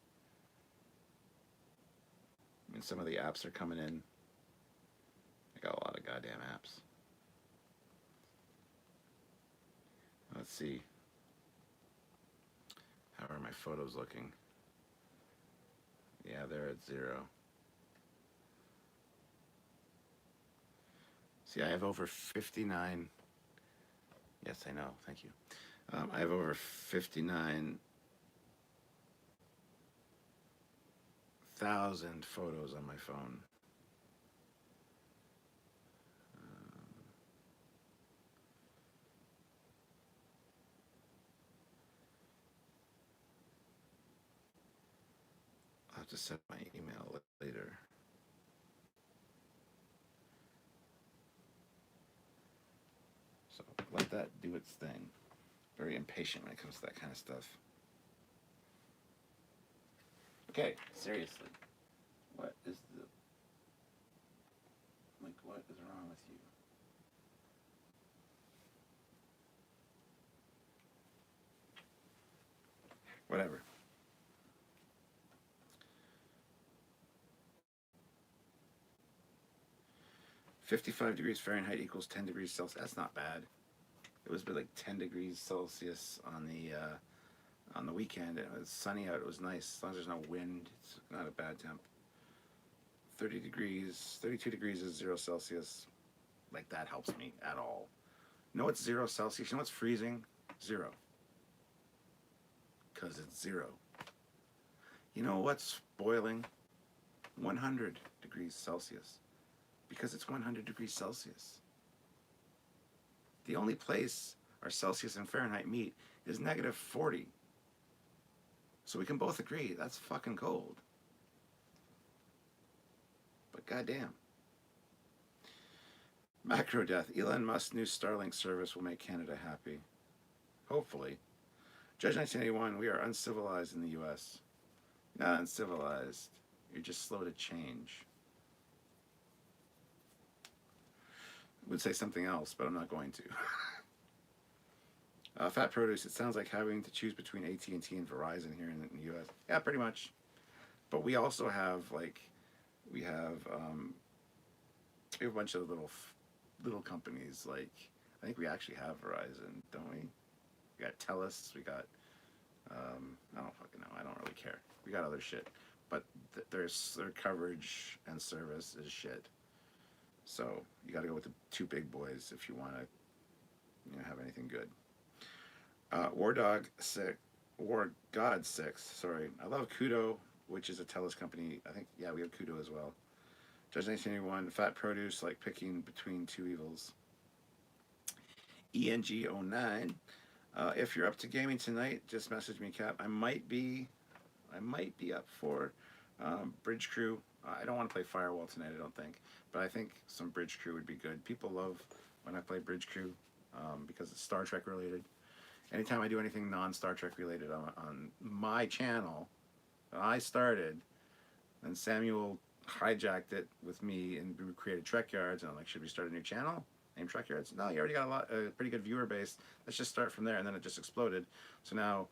I mean, some of the apps are coming in. I got a lot of goddamn apps. Let's see. How are my photos looking? Yeah, they're at 0. See, I have over 59. Yes, I know. Thank you. I have over 59,000 photos on my phone. I'll have to set my email later. So let that do its thing. Very impatient when it comes to that kind of stuff. Okay, seriously. What is wrong with you? Whatever. (55 degrees Fahrenheit equals 10 degrees Celsius. That's not bad. It was like 10 degrees Celsius on the weekend. It was sunny out. It was nice. As long as there's no wind, it's not a bad temp. 32 degrees is 0 Celsius. Like, that helps me at all. You know what's 0 Celsius? You know what's freezing? 0. Because it's 0. You know what's boiling? 100 degrees Celsius. Because it's 100 degrees Celsius. The only place our Celsius and Fahrenheit meet is -40. So we can both agree that's fucking cold. But goddamn. Macro death. Elon Musk's new Starlink service will make Canada happy. Hopefully. Judge 1981, we are uncivilized in the U.S. Not uncivilized. You're just slow to change. I would say something else, but I'm not going to. Fat Produce, it sounds like having to choose between AT&T and Verizon here in the U.S. Yeah, pretty much. But we also have, we have a bunch of little companies. Like, I think we actually have Verizon, don't we? We got TELUS, we got, I don't fucking know, I don't really care. We got other shit. But their coverage and service is shit. So you got to go with the 2 big boys if you want to, have anything good. War God 6. Sorry, I love Kudo, which is a TELUS company. I think we have Kudo as well. Judge 1981. Fat Produce, like picking between 2 evils. ENG09. If you're up to gaming tonight, just message me, Cap. I might be up for Bridge Crew. I don't want to play Firewall tonight, I don't think. But I think some Bridge Crew would be good. People love when I play Bridge Crew because it's Star Trek related. Anytime I do anything non-Star Trek related on my channel that I started, then Samuel hijacked it with me and we created Trekyards. And I'm like, should we start a new channel named Trekyards? No, you already got a pretty good viewer base. Let's just start from there. And then it just exploded. So now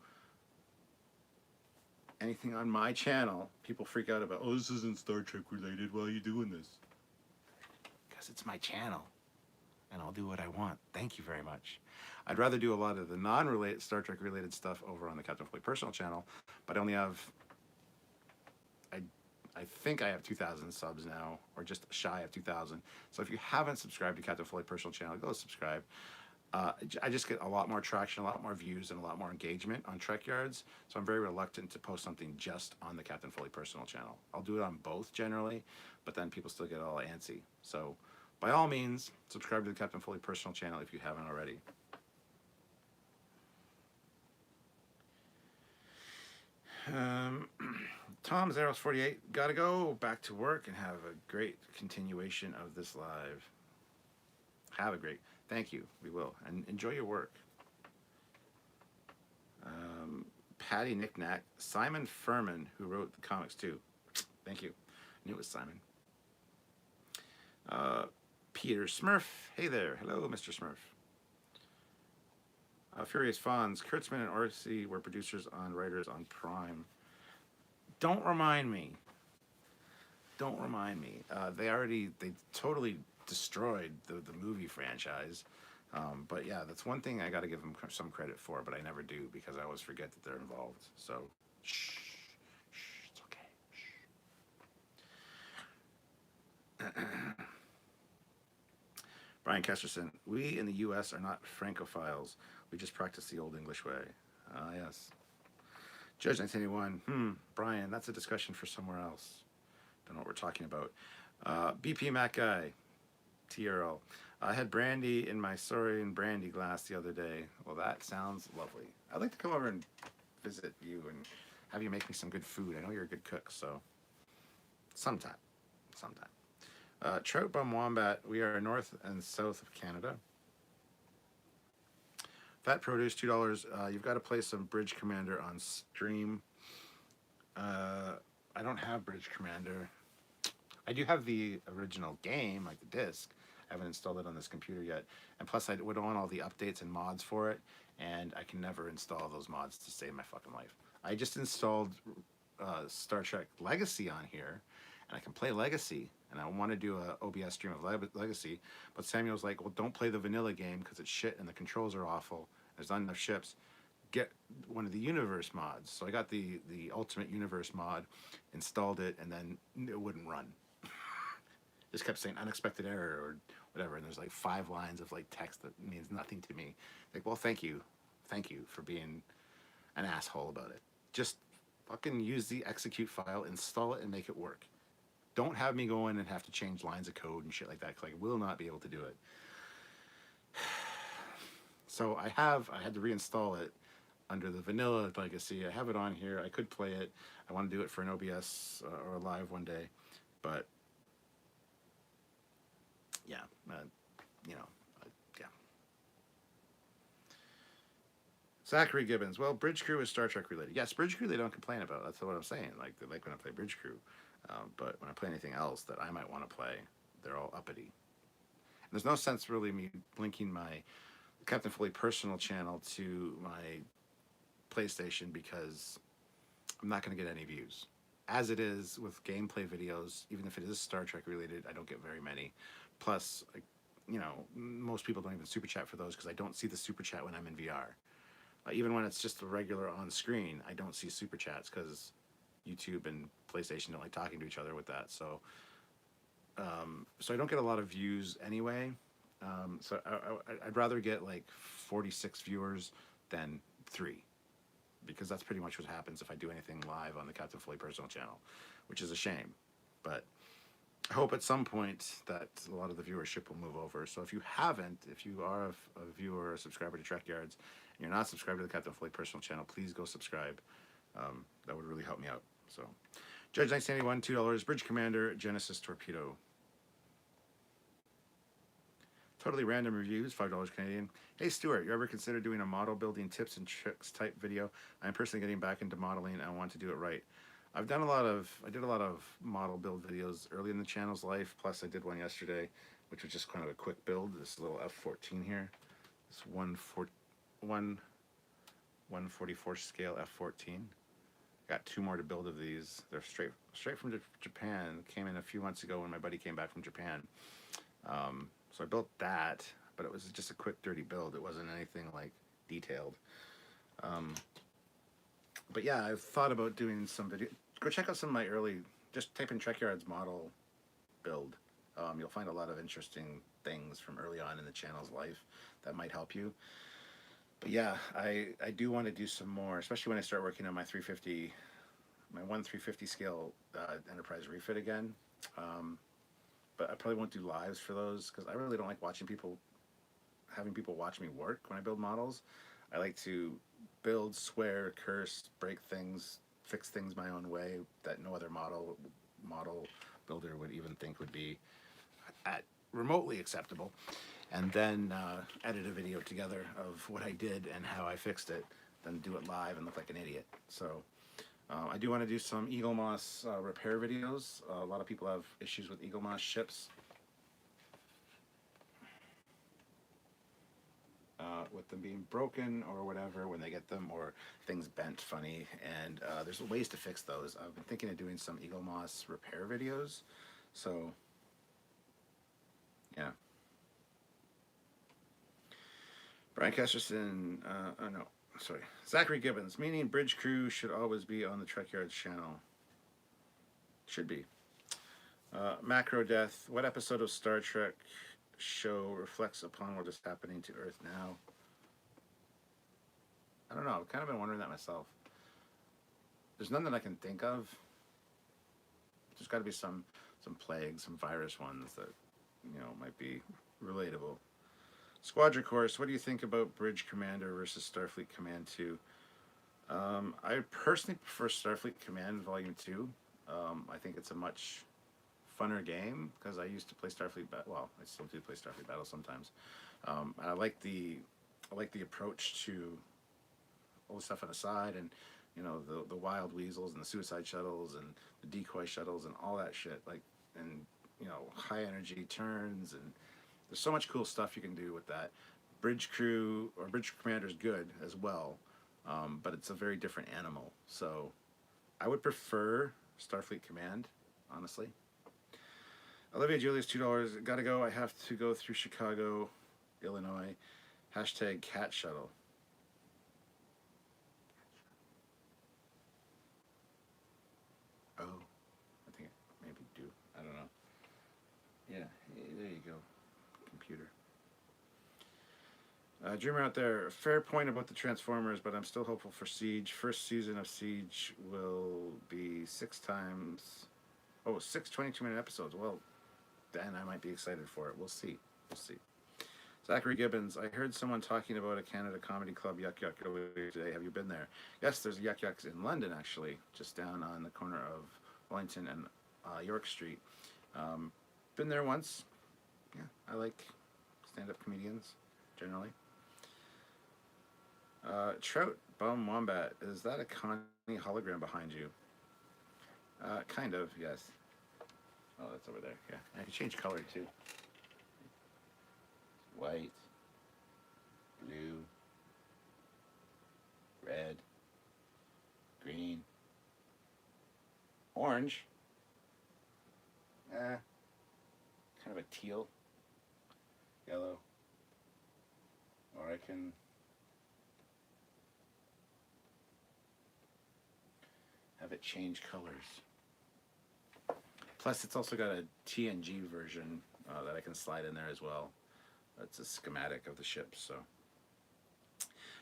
anything on my channel, people freak out about, oh, this isn't Star Trek related. Why are you doing this? Because it's my channel, and I'll do what I want. Thank you very much. I'd rather do a lot of the non-related Star Trek related stuff over on the Captain Foley personal channel, but I only have, I think I have 2,000 subs now, or just shy of 2,000. So if you haven't subscribed to Captain Foley personal channel, go subscribe. I just get a lot more traction, a lot more views, and a lot more engagement on Trekyards. So I'm very reluctant to post something just on the Captain Foley personal channel. I'll do it on both generally, but then people still get all antsy. So by all means, subscribe to the Captain Foley personal channel if you haven't already. Tom Zeros 48, gotta go back to work and have a great continuation of this live. Have a great. Thank you. We will. And enjoy your work. Patty Knickknack. Simon Furman, who wrote the comics too. Thank you. I knew it was Simon. Peter Smurf. Hey there. Hello, Mr. Smurf. Furious Fawns. Kurtzman and Orsi were producers on writers on Prime. Don't remind me. Don't remind me. They totally destroyed the movie franchise. But yeah, that's one thing I got to give them some credit for, but I never do because I always forget that they're involved. So, shh, it's okay. Brian Kesterson, we in the U.S. are not Francophiles. We just practice the old English way. Ah, yes. Judge 1981, Brian, that's a discussion for somewhere else. Don't know what we're talking about. BP Mac Guy, TRL. I had brandy in my Saurian brandy glass the other day. Well, that sounds lovely. I'd like to come over and visit you and have you make me some good food. I know you're a good cook, so sometime. Trout Bum Wombat, we are north and south of Canada. Fat Produce, $2. You've got to play some Bridge Commander on stream. I don't have Bridge Commander. I do have the original game, like the disc. I haven't installed it on this computer yet. And plus, I would want all the updates and mods for it, and I can never install those mods to save my fucking life. I just installed Star Trek Legacy on here, and I can play Legacy, and I want to do a OBS stream of Legacy, but Samuel's like, well, don't play the vanilla game because it's shit and the controls are awful. There's not enough ships. Get one of the universe mods. So I got the Ultimate Universe mod, installed it, and then it wouldn't run. Just kept saying unexpected error or whatever, and there's like 5 lines of like text that means nothing to me. Like, well, thank you for being an asshole about it. Just fucking use the execute file, install it, and make it work. Don't have me go in and have to change lines of code and shit like that, because I will not be able to do it. So I had to reinstall it under the vanilla Legacy. I have it on here. I could play it. I want to do it for an OBS or a live one day, but yeah, yeah. Zachary Gibbons. Well, Bridge Crew is Star Trek related. Yes, Bridge Crew they don't complain about. That's what I'm saying. Like they like when I play Bridge Crew, but when I play anything else that I might want to play, they're all uppity. And there's no sense really me linking my Captain Foley personal channel to my PlayStation because I'm not going to get any views. As it is with gameplay videos, even if it is Star Trek related, I don't get very many. Plus, most people don't even super chat for those because I don't see the super chat when I'm in VR. Even when it's just a regular on screen, I don't see super chats because YouTube and PlayStation don't like talking to each other with that. So I don't get a lot of views anyway. So I'd rather get like 46 viewers than 3, because that's pretty much what happens if I do anything live on the Captain Foley personal channel, which is a shame. But I hope at some point that a lot of the viewership will move over. So if you are a viewer or a subscriber to Trekyards, and you're not subscribed to the Captain Foley personal channel, please go subscribe. That would really help me out. So, Judge 1991, $2. Bridge Commander, Genesis Torpedo. Totally Random Reviews, $5 Canadian. Hey Stuart, you ever consider doing a model building tips and tricks type video? I'm personally getting back into modeling and I want to do it right. I did a lot of model build videos early in the channel's life, plus I did one yesterday, which was just kind of a quick build. This little F14 here. This 144 scale F14. Got 2 more to build of these. They're straight from Japan. Came in a few months ago when my buddy came back from Japan. So I built that, but it was just a quick, dirty build. It wasn't anything like detailed. But yeah, I've thought about doing some video. Go check out some of my early. Just type in Trekyards model build. You'll find a lot of interesting things from early on in the channel's life that might help you. But yeah, I do want to do some more, especially when I start working on my 350, my 350 scale Enterprise refit again. But I probably won't do lives for those because I really don't like having people watch me work when I build models. I like to build, swear, curse, break things, fix things my own way that no other model builder would even think would be remotely acceptable, and then edit a video together of what I did and how I fixed it, then do it live and look like an idiot. So I do want to do some Eagle Moss repair videos. A lot of people have issues with Eagle Moss ships. With them being broken or whatever when they get them, or things bent funny, and there's ways to fix those. I've been thinking of doing some Eagle Moss repair videos, so yeah. Brian Kesterson, oh no, sorry. Zachary Gibbons, meaning bridge crew should always be on the Trekyards channel. Should be. Macro Death, what episode of Star Trek show reflects upon what is happening to Earth now? I don't know. I've kind of been wondering that myself. There's none that I can think of. There's got to be some plague, some virus ones that, you know, might be relatable. Squadron Course, what do you think about Bridge Commander versus Starfleet Command 2? I personally prefer Starfleet Command Volume 2. I think it's a much funner game because I used to play Starfleet well, I still do play Starfleet Battle sometimes. I like the approach to all the stuff on the side, and you know, the wild weasels and the suicide shuttles and the decoy shuttles and all that shit, like, and you know, high energy turns, and there's so much cool stuff you can do with that. Bridge crew or bridge commander is good as well, but it's a very different animal. So I would prefer Starfleet Command, honestly. Olivia Julius, $2. Gotta go. I have to go through Chicago, Illinois. Hashtag cat shuttle. Oh, I think I maybe do. I don't know. Yeah, there you go. Computer. Dreamer out there, fair point about the Transformers, but I'm still hopeful for Siege. First season of Siege will be 6 22-minute episodes. Well, then I might be excited for it. We'll see. We'll see. Zachary Gibbons, I heard someone talking about a Canada Comedy Club Yuck Yuck earlier today. Have you been there? Yes, there's Yuck Yucks in London, actually, just down on the corner of Wellington and York Street. Been there once. Yeah, I like stand-up comedians, generally. Trout Bum Wombat, is that a Connie hologram behind you? Kind of, yes. Oh, that's over there. Yeah, I can change color too. White, blue, red, green, orange. Kind of a teal, yellow. Or I can have it change colors. Plus, it's also got a TNG version that I can slide in there as well. That's a schematic of the ship. So,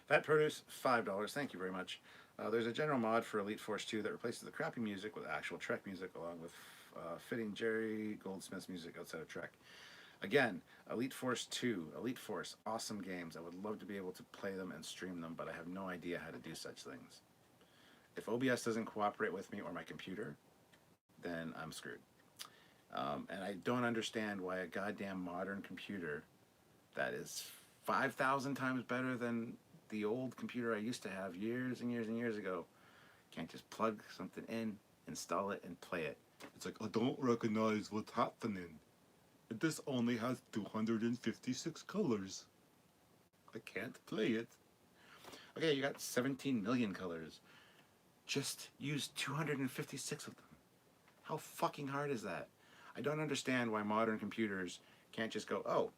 Fat Produce, $5. Thank you very much. There's a general mod for Elite Force 2 that replaces the crappy music with actual Trek music, along with fitting Jerry Goldsmith's music outside of Trek. Again, Elite Force 2, Elite Force, awesome games. I would love to be able to play them and stream them, but I have no idea how to do such things. If OBS doesn't cooperate with me or my computer, then I'm screwed. And I don't understand why a goddamn modern computer that is 5,000 times better than the old computer I used to have years and years and years ago can't just plug something in, install it, and play it. It's like, I don't recognize what's happening. This only has 256 colors. I can't play it. Okay, you got 17 million colors. Just use 256 of them. How fucking hard is that? I don't understand why modern computers can't just go, oh,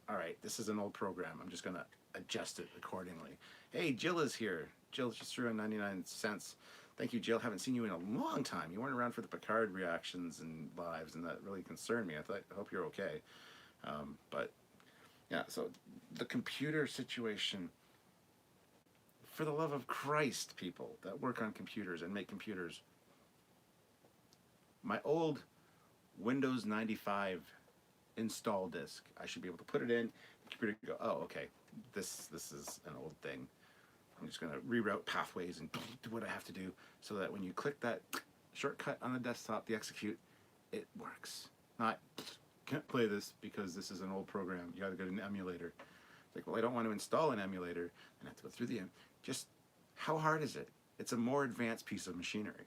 all right, this is an old program. I'm just going to adjust it accordingly. Hey, Jill is here. Jill just threw in 99 cents. Thank you, Jill. Haven't seen you in a long time. You weren't around for the Picard reactions and lives, and that really concerned me. I hope you're okay. But, yeah, so the computer situation, for the love of Christ, people that work on computers and make computers, my old Windows 95 install disk, I should be able to put it in, the computer can go, oh, okay, this is an old thing. I'm just going to reroute pathways and do what I have to do so that when you click that shortcut on the desktop, the execute, it works. Not, can't play this because this is an old program. You got to go to an emulator. It's like, well, I don't want to install an emulator and have to go through the, just, how hard is it? It's a more advanced piece of machinery.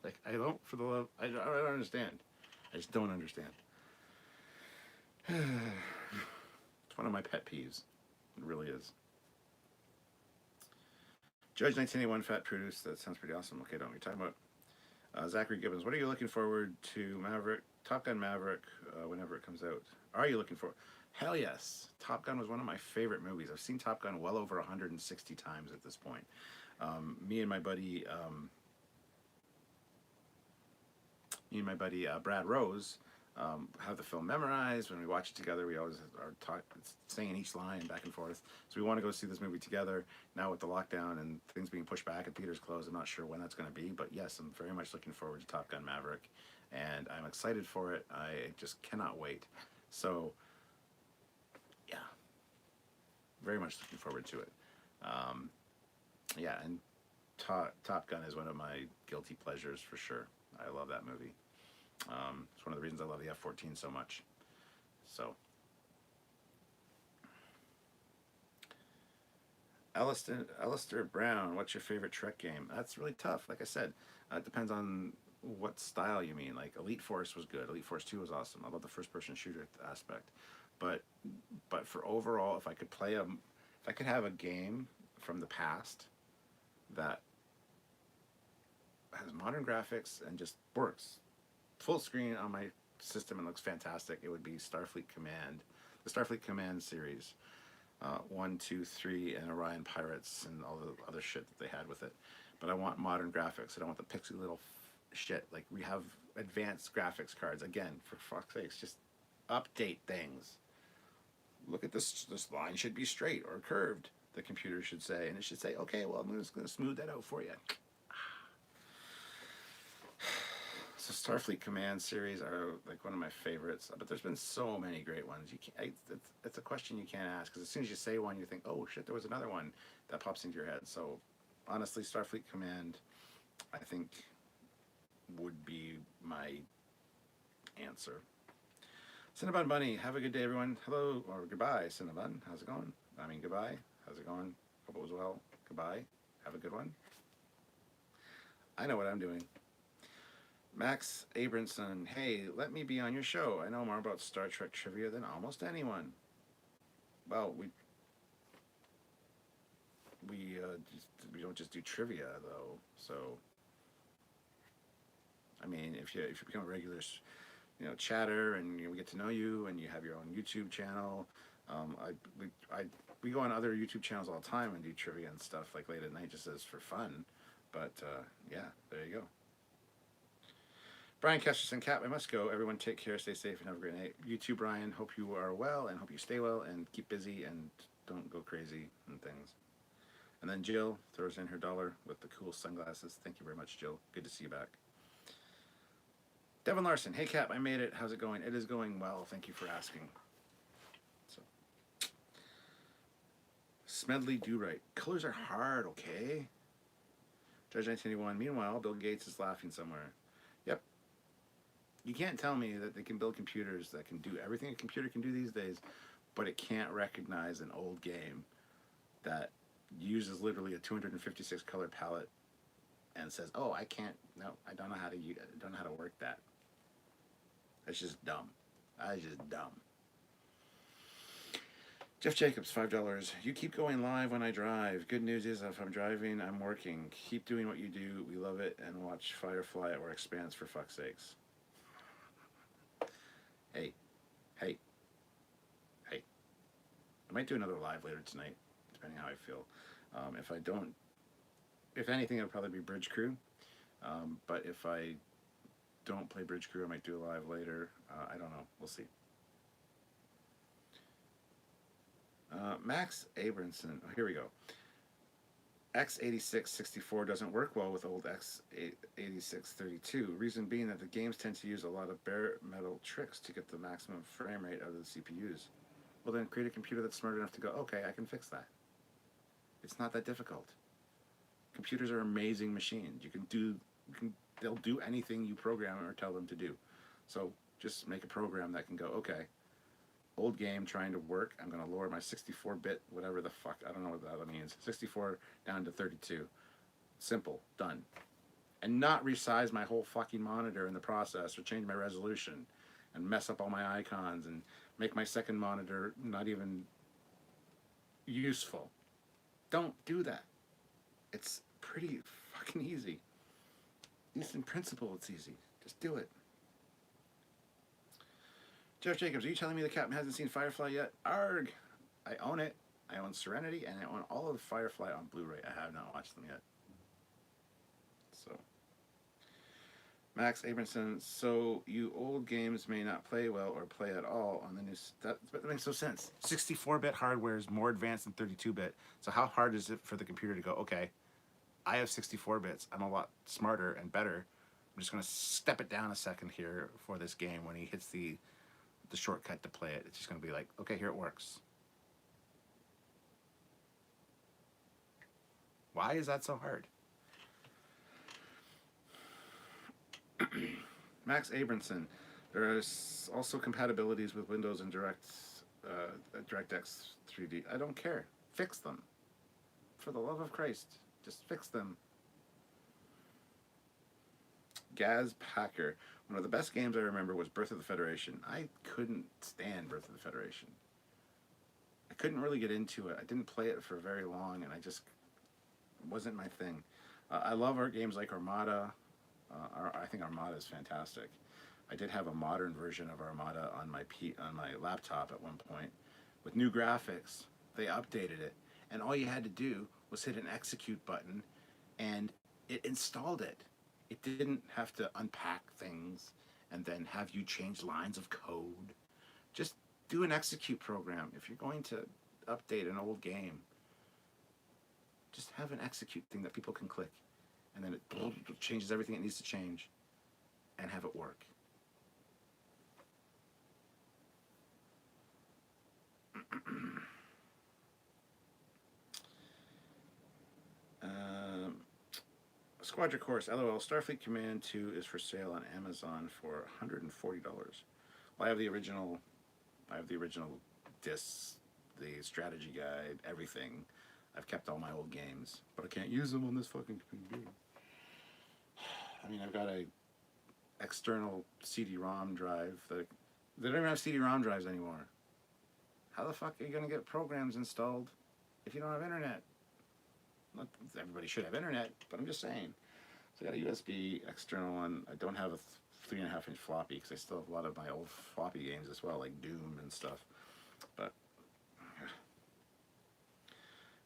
Like, I don't, for the love, I don't understand. I just don't understand. It's one of my pet peeves. It really is. Judge 1981 Fat Produce, that sounds pretty awesome. Okay, don't we talking about Zachary Gibbons? What are you looking forward to Maverick, Top Gun Maverick, whenever it comes out? Are you looking for? Hell yes. Top Gun was one of my favorite movies. I've seen Top Gun well over 160 times at this point. Me and my buddy Brad Rose have the film memorized. When we watch it together, we always are saying each line back and forth. So we want to go see this movie together. Now with the lockdown and things being pushed back and theaters closed, I'm not sure when that's going to be. But yes, I'm very much looking forward to Top Gun Maverick. And I'm excited for it. I just cannot wait. So, yeah. Very much looking forward to it. Yeah, and Top Gun is one of my guilty pleasures for sure. I love that movie. It's one of the reasons I love the F-14 so much. So, Alistair Brown, what's your favorite Trek game? That's really tough. Like I said, it depends on what style you mean. Like Elite Force was good. Elite Force 2 was awesome. I love the first-person shooter aspect. But for overall, if I could have a game from the past that has modern graphics and just works full screen on my system and looks fantastic, it would be Starfleet Command, the Starfleet Command series, 1, 2, 3, and Orion Pirates and all the other shit that they had with it. But I want modern graphics. I don't want the pixely little shit. Like, we have advanced graphics cards. Again, for fuck's sakes, just update things. Look at this line should be straight or curved, the computer should say, and it should say, okay, well, I'm just going to smooth that out for you. So Starfleet Command series are like one of my favorites, but there's been so many great ones. You can't. It's a question you can't ask, because as soon as you say one, you think, oh shit, there was another one that pops into your head. So honestly, Starfleet Command, I think, would be my answer. Cinnabon Bunny, have a good day, everyone. Hello, or goodbye, Cinnabon. How's it going? I mean, goodbye. How's it going? Hope it was well. Goodbye. Have a good one. I know what I'm doing. Max Abramson, hey, let me be on your show. I know more about Star Trek trivia than almost anyone. Well, we don't just do trivia though. So, I mean, if you become a regular, chatter, and we get to know you, and you have your own YouTube channel, we go on other YouTube channels all the time and do trivia and stuff like late at night just as for fun. But yeah, there you go. Brian Kesterson, Cap, I must go. Everyone take care, stay safe, and have a great night. You too, Brian. Hope you are well, and hope you stay well, and keep busy, and don't go crazy and things. And then Jill throws in her $1 with the cool sunglasses. Thank you very much, Jill. Good to see you back. Devin Larson, hey, Cap, I made it. How's it going? It is going well. Thank you for asking. Smedley Do Right. Colors are hard, okay? Judge 1981. Meanwhile, Bill Gates is laughing somewhere. Yep. You can't tell me that they can build computers that can do everything a computer can do these days, but it can't recognize an old game that uses literally a 256 color palette and says, "Oh, I can't. No, I don't know how to use. I don't know how to work that." That's just dumb. That's just dumb. Jeff Jacobs, $5. You keep going live when I drive. Good news is if I'm driving, I'm working. Keep doing what you do. We love it. And watch Firefly or Expanse for fuck's sakes. Hey, hey, hey. I might do another live later tonight, depending how I feel. If I don't, if anything, it'll probably be Bridge Crew. But if I don't play Bridge Crew, I might do a live later. I don't know. We'll see. Max Abramson. Oh, here we go. X8664 doesn't work well with old X8632. Reason being that the games tend to use a lot of bare metal tricks to get the maximum frame rate out of the CPUs. Well, then create a computer that's smart enough to go, okay, I can fix that. It's not that difficult. Computers are amazing machines. They'll do anything you program or tell them to do. So just make a program that can go, okay, old game trying to work. I'm going to lower my 64-bit, whatever the fuck. I don't know what that means. 64 down to 32. Simple. Done. And not resize my whole fucking monitor in the process or change my resolution and mess up all my icons and make my second monitor not even useful. Don't do that. It's pretty fucking easy. At least in principle, it's easy. Just do it. Jeff Jacobs, are you telling me the captain hasn't seen Firefly yet? Arg! I own it. I own Serenity, and I own all of Firefly on Blu-ray. I have not watched them yet. So, Max Abramson, so you old games may not play well or play at all on the new... That makes no sense. 64-bit hardware is more advanced than 32-bit. So how hard is it for the computer to go, okay, I have 64 bits. I'm a lot smarter and better. I'm just going to step it down a second here for this game when he hits the shortcut to play it. It's just going to be like, okay, here it works. Why is that so hard? Max Abramson, there are also compatibilities with Windows and DirectX 3D. I don't care. Fix them. For the love of Christ, just fix them. Gaz Packer. One of the best games I remember was Birth of the Federation. I couldn't stand Birth of the Federation. I couldn't really get into it. I didn't play it for very long, and it wasn't my thing. I love our games like Armada. I think Armada is fantastic. I did have a modern version of Armada on my laptop at one point with new graphics. They updated it, and all you had to do was hit an execute button, and it installed it. It didn't have to unpack things and then have you change lines of code. Just do an execute program. If you're going to update an old game, just have an execute thing that people can click, and then it changes everything it needs to change and have it work. Squadra Course, LOL, Starfleet Command 2 is for sale on Amazon for $140. Well, I have the original discs, the strategy guide, everything. I've kept all my old games, but I can't use them on this fucking computer. I mean, I've got a external CD-ROM drive they don't even have CD-ROM drives anymore. How the fuck are you going to get programs installed if you don't have internet? Not everybody should have internet, but I'm just saying. So I got a USB external one. I don't have a 3.5-inch floppy because I still have a lot of my old floppy games as well, like Doom and stuff. But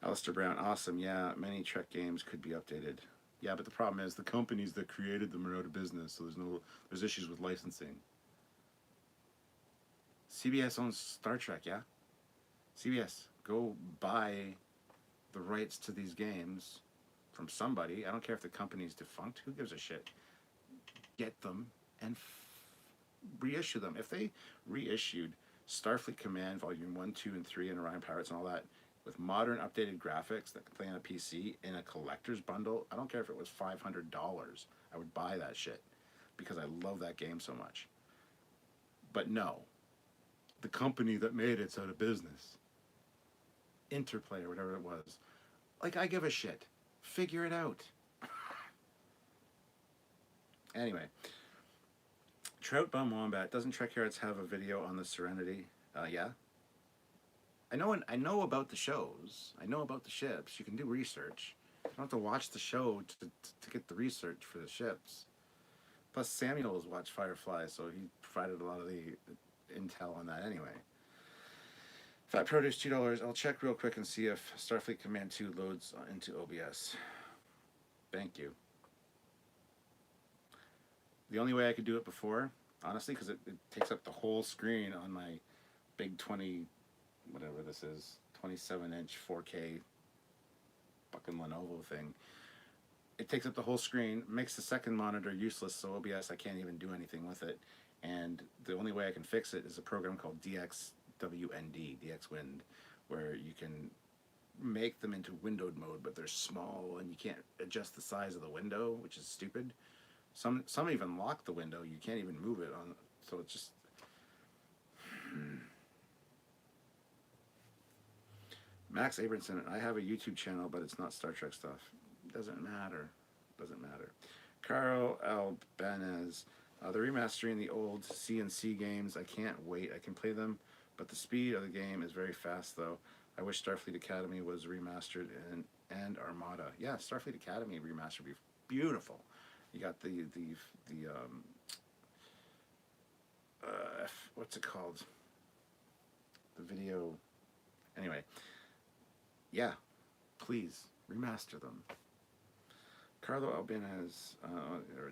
Alistair Brown, awesome. Yeah, many Trek games could be updated. Yeah, but the problem is the companies that created them are out of business, so there's issues with licensing. CBS owns Star Trek, yeah? CBS, go buy the rights to these games from somebody. I don't care if the company's defunct. Who gives a shit? Get them and reissue them. If they reissued Starfleet Command Volume 1, 2, and 3 and Orion Pirates and all that with modern updated graphics that can play on a PC in a collector's bundle, I don't care if it was $500. I would buy that shit because I love that game so much. But no, the company that made it's out of business. Interplay or whatever it was. Like, I give a shit. Figure it out. Anyway, Trout Bum Wombat, doesn't Trekyards have a video on the Serenity? Yeah. I know about the shows. I know about the ships. You can do research. You don't have to watch the show to get the research for the ships. Plus, Samuel has watched Firefly, so he provided a lot of the intel on that anyway. Fat Produce, $2. I'll check real quick and see if Starfleet Command 2 loads into OBS. Thank you. The only way I could do it before, honestly, because it takes up the whole screen on my big 20, whatever this is, 27-inch 4K fucking Lenovo thing. It takes up the whole screen, makes the second monitor useless, so OBS, I can't even do anything with it. And the only way I can fix it is a program called DXWND, DXWind, where you can make them into windowed mode, but they're small and you can't adjust the size of the window, which is stupid. Some even lock the window. You can't even move it on. So it's just. Max Abramson, I have a YouTube channel, but it's not Star Trek stuff. Doesn't matter. Doesn't matter. Carl Albanez, they're remastering the old CNC games. I can't wait. I can play them, but the speed of the game is very fast, though. I wish Starfleet Academy was remastered and Armada. Yeah, Starfleet Academy remastered would be beautiful. You got the what's it called? The video. Anyway, yeah, please remaster them. Carlo Albinez,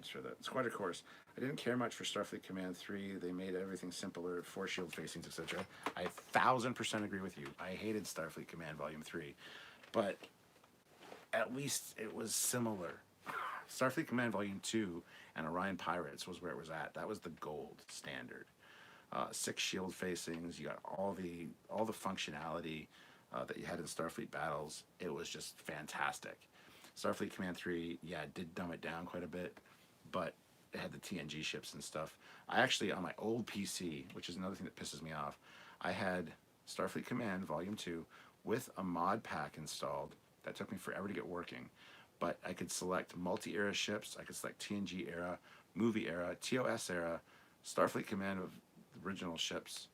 sure that Squadron Course. I didn't care much for Starfleet Command 3. They made everything simpler, force shield facings, etc. I 1000% agree with you. I hated Starfleet Command Volume 3, but at least it was similar. Starfleet Command Volume 2 and Orion Pirates was where it was at. That was the gold standard. 6 shield facings. You got all the functionality that you had in Starfleet battles. It was just fantastic. Starfleet Command 3, yeah, it did dumb it down quite a bit, but it had the TNG ships and stuff. I actually, on my old PC, which is another thing that pisses me off, I had Starfleet Command Volume 2 with a mod pack installed that took me forever to get working. But I could select multi-era ships, I could select TNG era, movie era, TOS era, Starfleet Command of the original ships,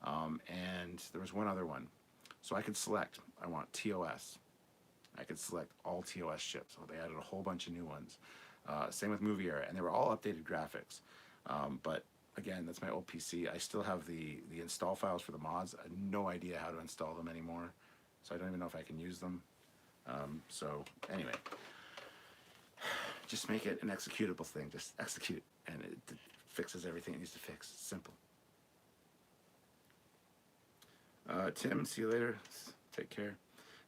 and there was one other one. So I could select, I want TOS. I could select all TOS ships. So they added a whole bunch of new ones. Same with movie era, and they were all updated graphics. But again, that's my old PC. I still have the install files for the mods. I have no idea how to install them anymore, so I don't even know if I can use them. So anyway, just make it an executable thing. Just execute, and it fixes everything it needs to fix. Simple. Tim, see you later. Take care.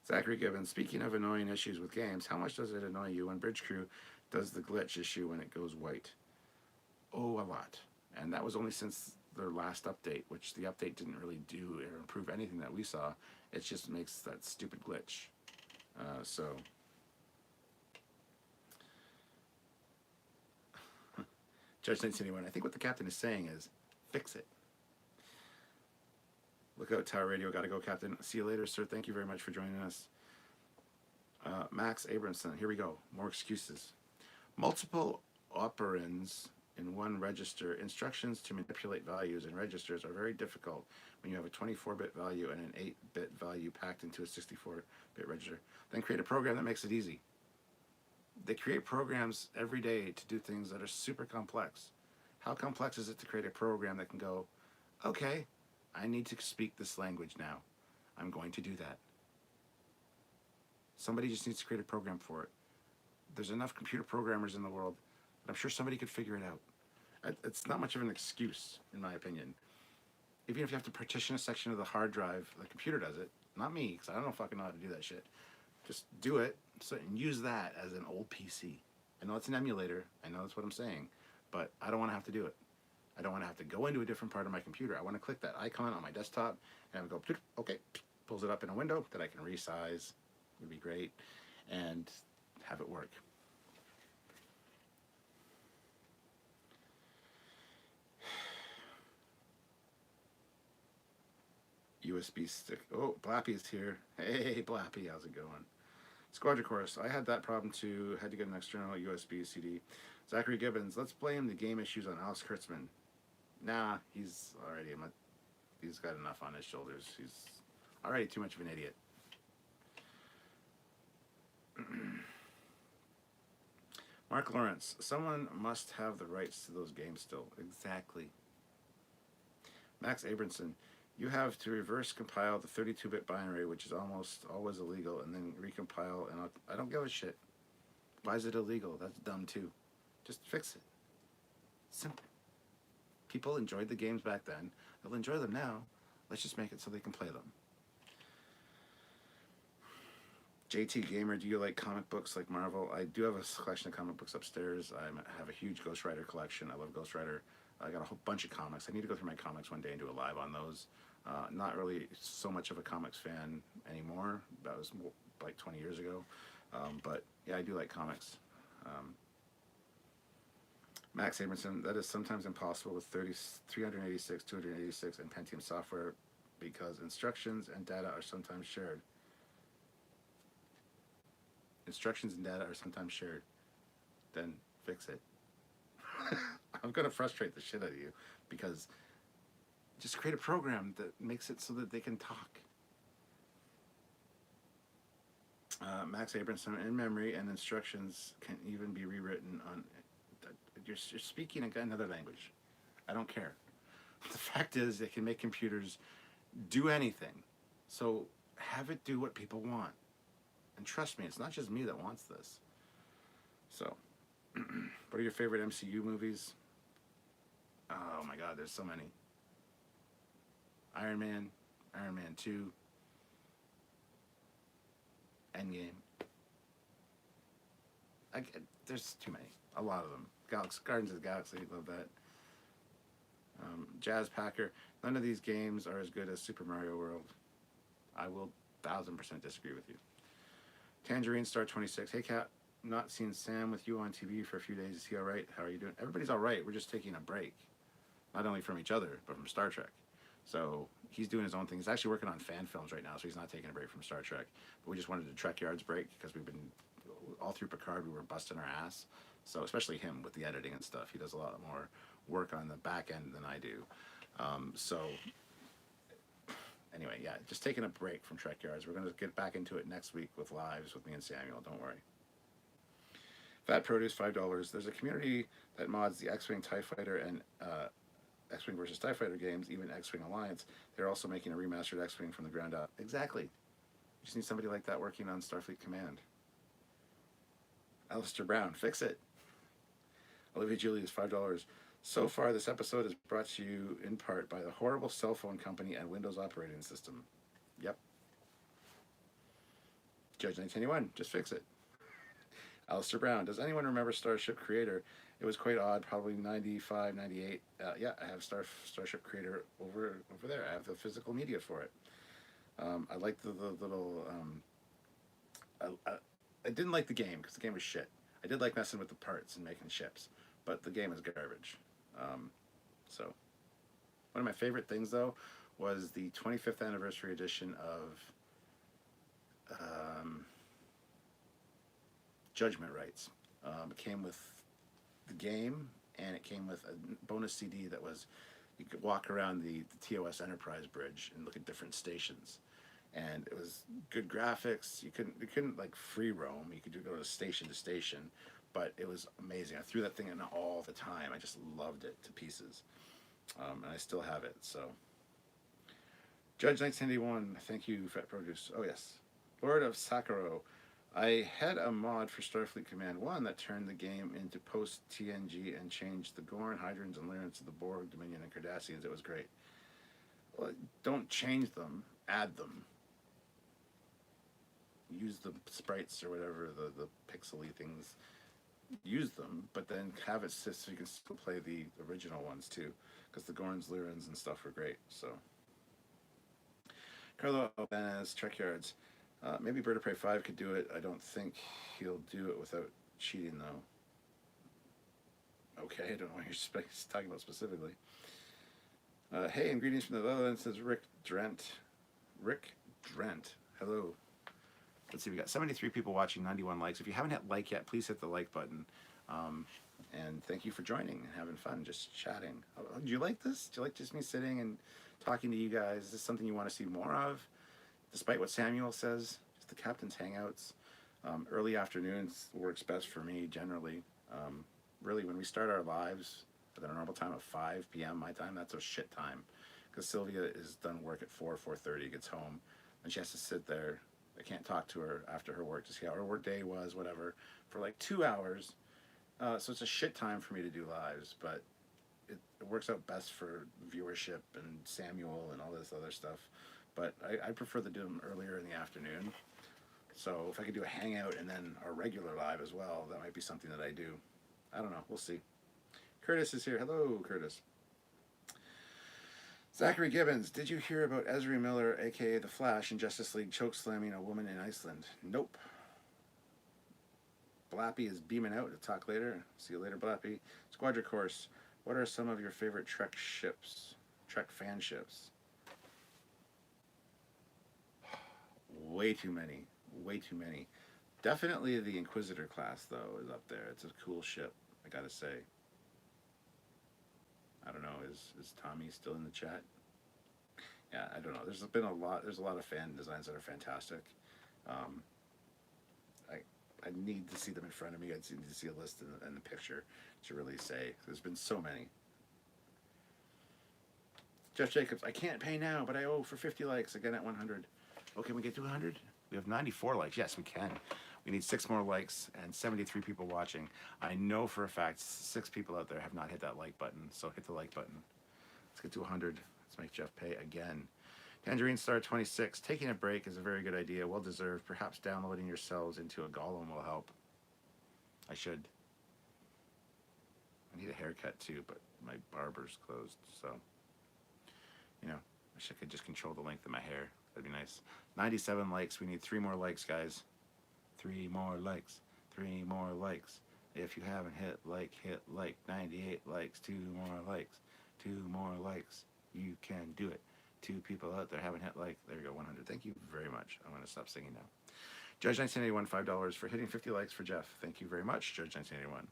Zachary Gibbons, speaking of annoying issues with games, how much does it annoy you when Bridge Crew does the glitch issue when it goes white? Oh, a lot. And that was only since their last update, which the update didn't really do or improve anything that we saw. It just makes that stupid glitch. So Judge 1981, I think what the captain is saying is, fix it. Look out, Tower Radio. Gotta go, Captain. See you later, sir. Thank you very much for joining us. Max Abramson. Here we go. More excuses. Multiple operands in one register. Instructions to manipulate values in registers are very difficult when you have a 24-bit value and an 8-bit value packed into a 64-bit register. Then create a program that makes it easy. They create programs every day to do things that are super complex. How complex is it to create a program that can go, okay, I need to speak this language now. I'm going to do that. Somebody just needs to create a program for it. There's enough computer programmers in the world that I'm sure somebody could figure it out. It's not much of an excuse, in my opinion. Even if you have to partition a section of the hard drive, the computer does it. Not me, because I don't fucking know how to do that shit. Just do it and use that as an old PC. I know it's an emulator. I know that's what I'm saying. But I don't want to have to do it. I don't want to have to go into a different part of my computer. I want to click that icon on my desktop and I would go, okay, pulls it up in a window that I can resize. Would be great, and have it work. USB stick. Oh, Blappy's here. Hey, Blappy, how's it going? Squadron Course. I had that problem too. Had to get an external USB CD. Zachary Gibbons. Let's blame the game issues on Alex Kurtzman. Nah, he's already. He's got enough on his shoulders. He's already too much of an idiot. Mark Lawrence. Someone must have the rights to those games still. Exactly. Max Abramson. You have to reverse compile the 32-bit binary, which is almost always illegal, and then recompile. And I don't give a shit. Why is it illegal? That's dumb too. Just fix it. Simple. People enjoyed the games back then. They'll enjoy them now. Let's just make it so they can play them. JT Gamer, do you like comic books like Marvel? I do have a collection of comic books upstairs. I have a huge Ghost Rider collection. I love Ghost Rider. I got a whole bunch of comics. I need to go through my comics one day and do a live on those. Not really so much of a comics fan anymore. That was like 20 years ago. But yeah, I do like comics. Max Abramson, that is sometimes impossible with 386, 286, and Pentium software because instructions and data are sometimes shared. Instructions and data are sometimes shared. Then fix it. I'm going to frustrate the shit out of you because just create a program that makes it so that they can talk. Max Abramson, in memory and instructions can even be rewritten on. You're speaking another language. I don't care. The fact is, they can make computers do anything. So have it do what people want. And trust me, it's not just me that wants this. So, what are your favorite MCU movies? Oh my God, there's so many. Iron Man 2, Endgame. There's too many. A lot of them. Guardians of the Galaxy, love that. Jazz Packer. None of these games are as good as Super Mario World. I will 1000% disagree with you. Tangerine Star 26. Hey Kat, not seen Sam with you on TV for a few days. Is he all right? How are you doing? Everybody's all right. We're just taking a break, not only from each other but from Star Trek. So he's doing his own thing. He's actually working on fan films right now, so he's not taking a break from Star Trek. But we just wanted a Trekyards break because we've been all through Picard. We were busting our ass. So especially him with the editing and stuff. He does a lot more work on the back end than I do. So anyway, yeah, just taking a break from Trekyards. We're going to get back into it next week with lives with me and Samuel. Don't worry. Fat Produce, $5. There's a community that mods the X-Wing TIE Fighter and X-Wing versus TIE Fighter games, even X-Wing Alliance. They're also making a remastered X-Wing from the ground up. Exactly. You just need somebody like that working on Starfleet Command. Alistair Brown, fix it. Olivia Julius, $5. So far, this episode is brought to you in part by the horrible cell phone company and Windows operating system. Yep. Judge 1981, just fix it. Alistair Brown, does anyone remember Starship Creator? It was quite odd, probably 95, 98. Yeah, I have Starship Creator over there. I have the physical media for it. I like the little... I didn't like the game because the game was shit. I did like messing with the parts and making ships, but the game is garbage. So, one of my favorite things though was the 25th anniversary edition of Judgment Rights. It came with the game, and it came with a bonus CD that was you could walk around the TOS Enterprise bridge and look at different stations. And it was good graphics. You couldn't like free roam. You could go to station, but it was amazing. I threw that thing in all the time. I just loved it to pieces, and I still have it. So, Judge 1981, thank you, Fat Produce. Oh yes, Lord of Sakuro. I had a mod for Starfleet Command 1 that turned the game into post-TNG and changed the Gorn, Hydrons, and Lyrans to the Borg, Dominion, and Cardassians. It was great. Well, don't change them, add them. Use the sprites or whatever, the pixely things. Use them, but then have it so you can still play the original ones too, because the Gorns, Lyrans, and stuff were great. So, Carlo Albanez, Trekyards. Maybe Bird of Prey 5 could do it. I don't think he'll do it without cheating, though. Okay, I don't know what you're talking about specifically. Hey, and greetings from the Netherlands, says Rick Drent. Rick Drent. Hello. Let's see, we got 73 people watching, 91 likes. If you haven't hit like yet, please hit the like button. And thank you for joining and having fun, just chatting. Do you like this? Do you like just me sitting and talking to you guys? Is this something you want to see more of? Despite what Samuel says, just the captain's hangouts. Early afternoons works best for me generally. Really, when we start our lives at a normal time of 5 p.m. my time, that's a shit time. Because Sylvia is done work at 4:30, gets home, and she has to sit there. I can't talk to her after her work to see how her work day was, whatever, for like 2 hours. So it's a shit time for me to do lives, but it works out best for viewership and Samuel and all this other stuff. But I prefer to do them earlier in the afternoon. So if I could do a hangout and then our regular live as well, that might be something that I do. I don't know. We'll see. Curtis is here. Hello, Curtis. Zachary Gibbons, did you hear about Ezra Miller, a.k.a. The Flash, in Justice League chokeslamming a woman in Iceland? Nope. Blappy is beaming out. We'll talk later. See you later, Blappy. Squadra Course, what are some of your favorite Trek ships? Trek fan ships? Way too many. Way too many. Definitely the Inquisitor class, though, is up there. It's a cool ship, I gotta say. I don't know, is Tommy still in the chat? Yeah, I don't know. There's a lot of fan designs that are fantastic. I need to see them in front of me. I need to see a list and a picture to really say. There's been so many. Jeff Jacobs, I can't pay now, but I owe for 50 likes. Again at 100. Oh, can we get to 100? We have 94 likes. Yes, we can. We need 6 more likes and 73 people watching. I know for a fact 6 people out there have not hit that like button, so hit the like button. Let's get to 100. Let's make Jeff pay again. Tangerine Star 26. Taking a break is a very good idea. Well deserved. Perhaps downloading yourselves into a golem will help. I should. I need a haircut too, but my barber's closed, so you know, I wish I could just control the length of my hair. That'd be nice. 97 likes. We need 3 more likes, guys. 3 more likes. 3 more likes. If you haven't hit like. 98 likes. 2 more likes. 2 more likes. You can do it. 2 people out there haven't hit like. There you go, 100. Thank you very much. I'm going to stop singing now. Judge 1981, $5 for hitting 50 likes for Jeff. Thank you very much, Judge 1981.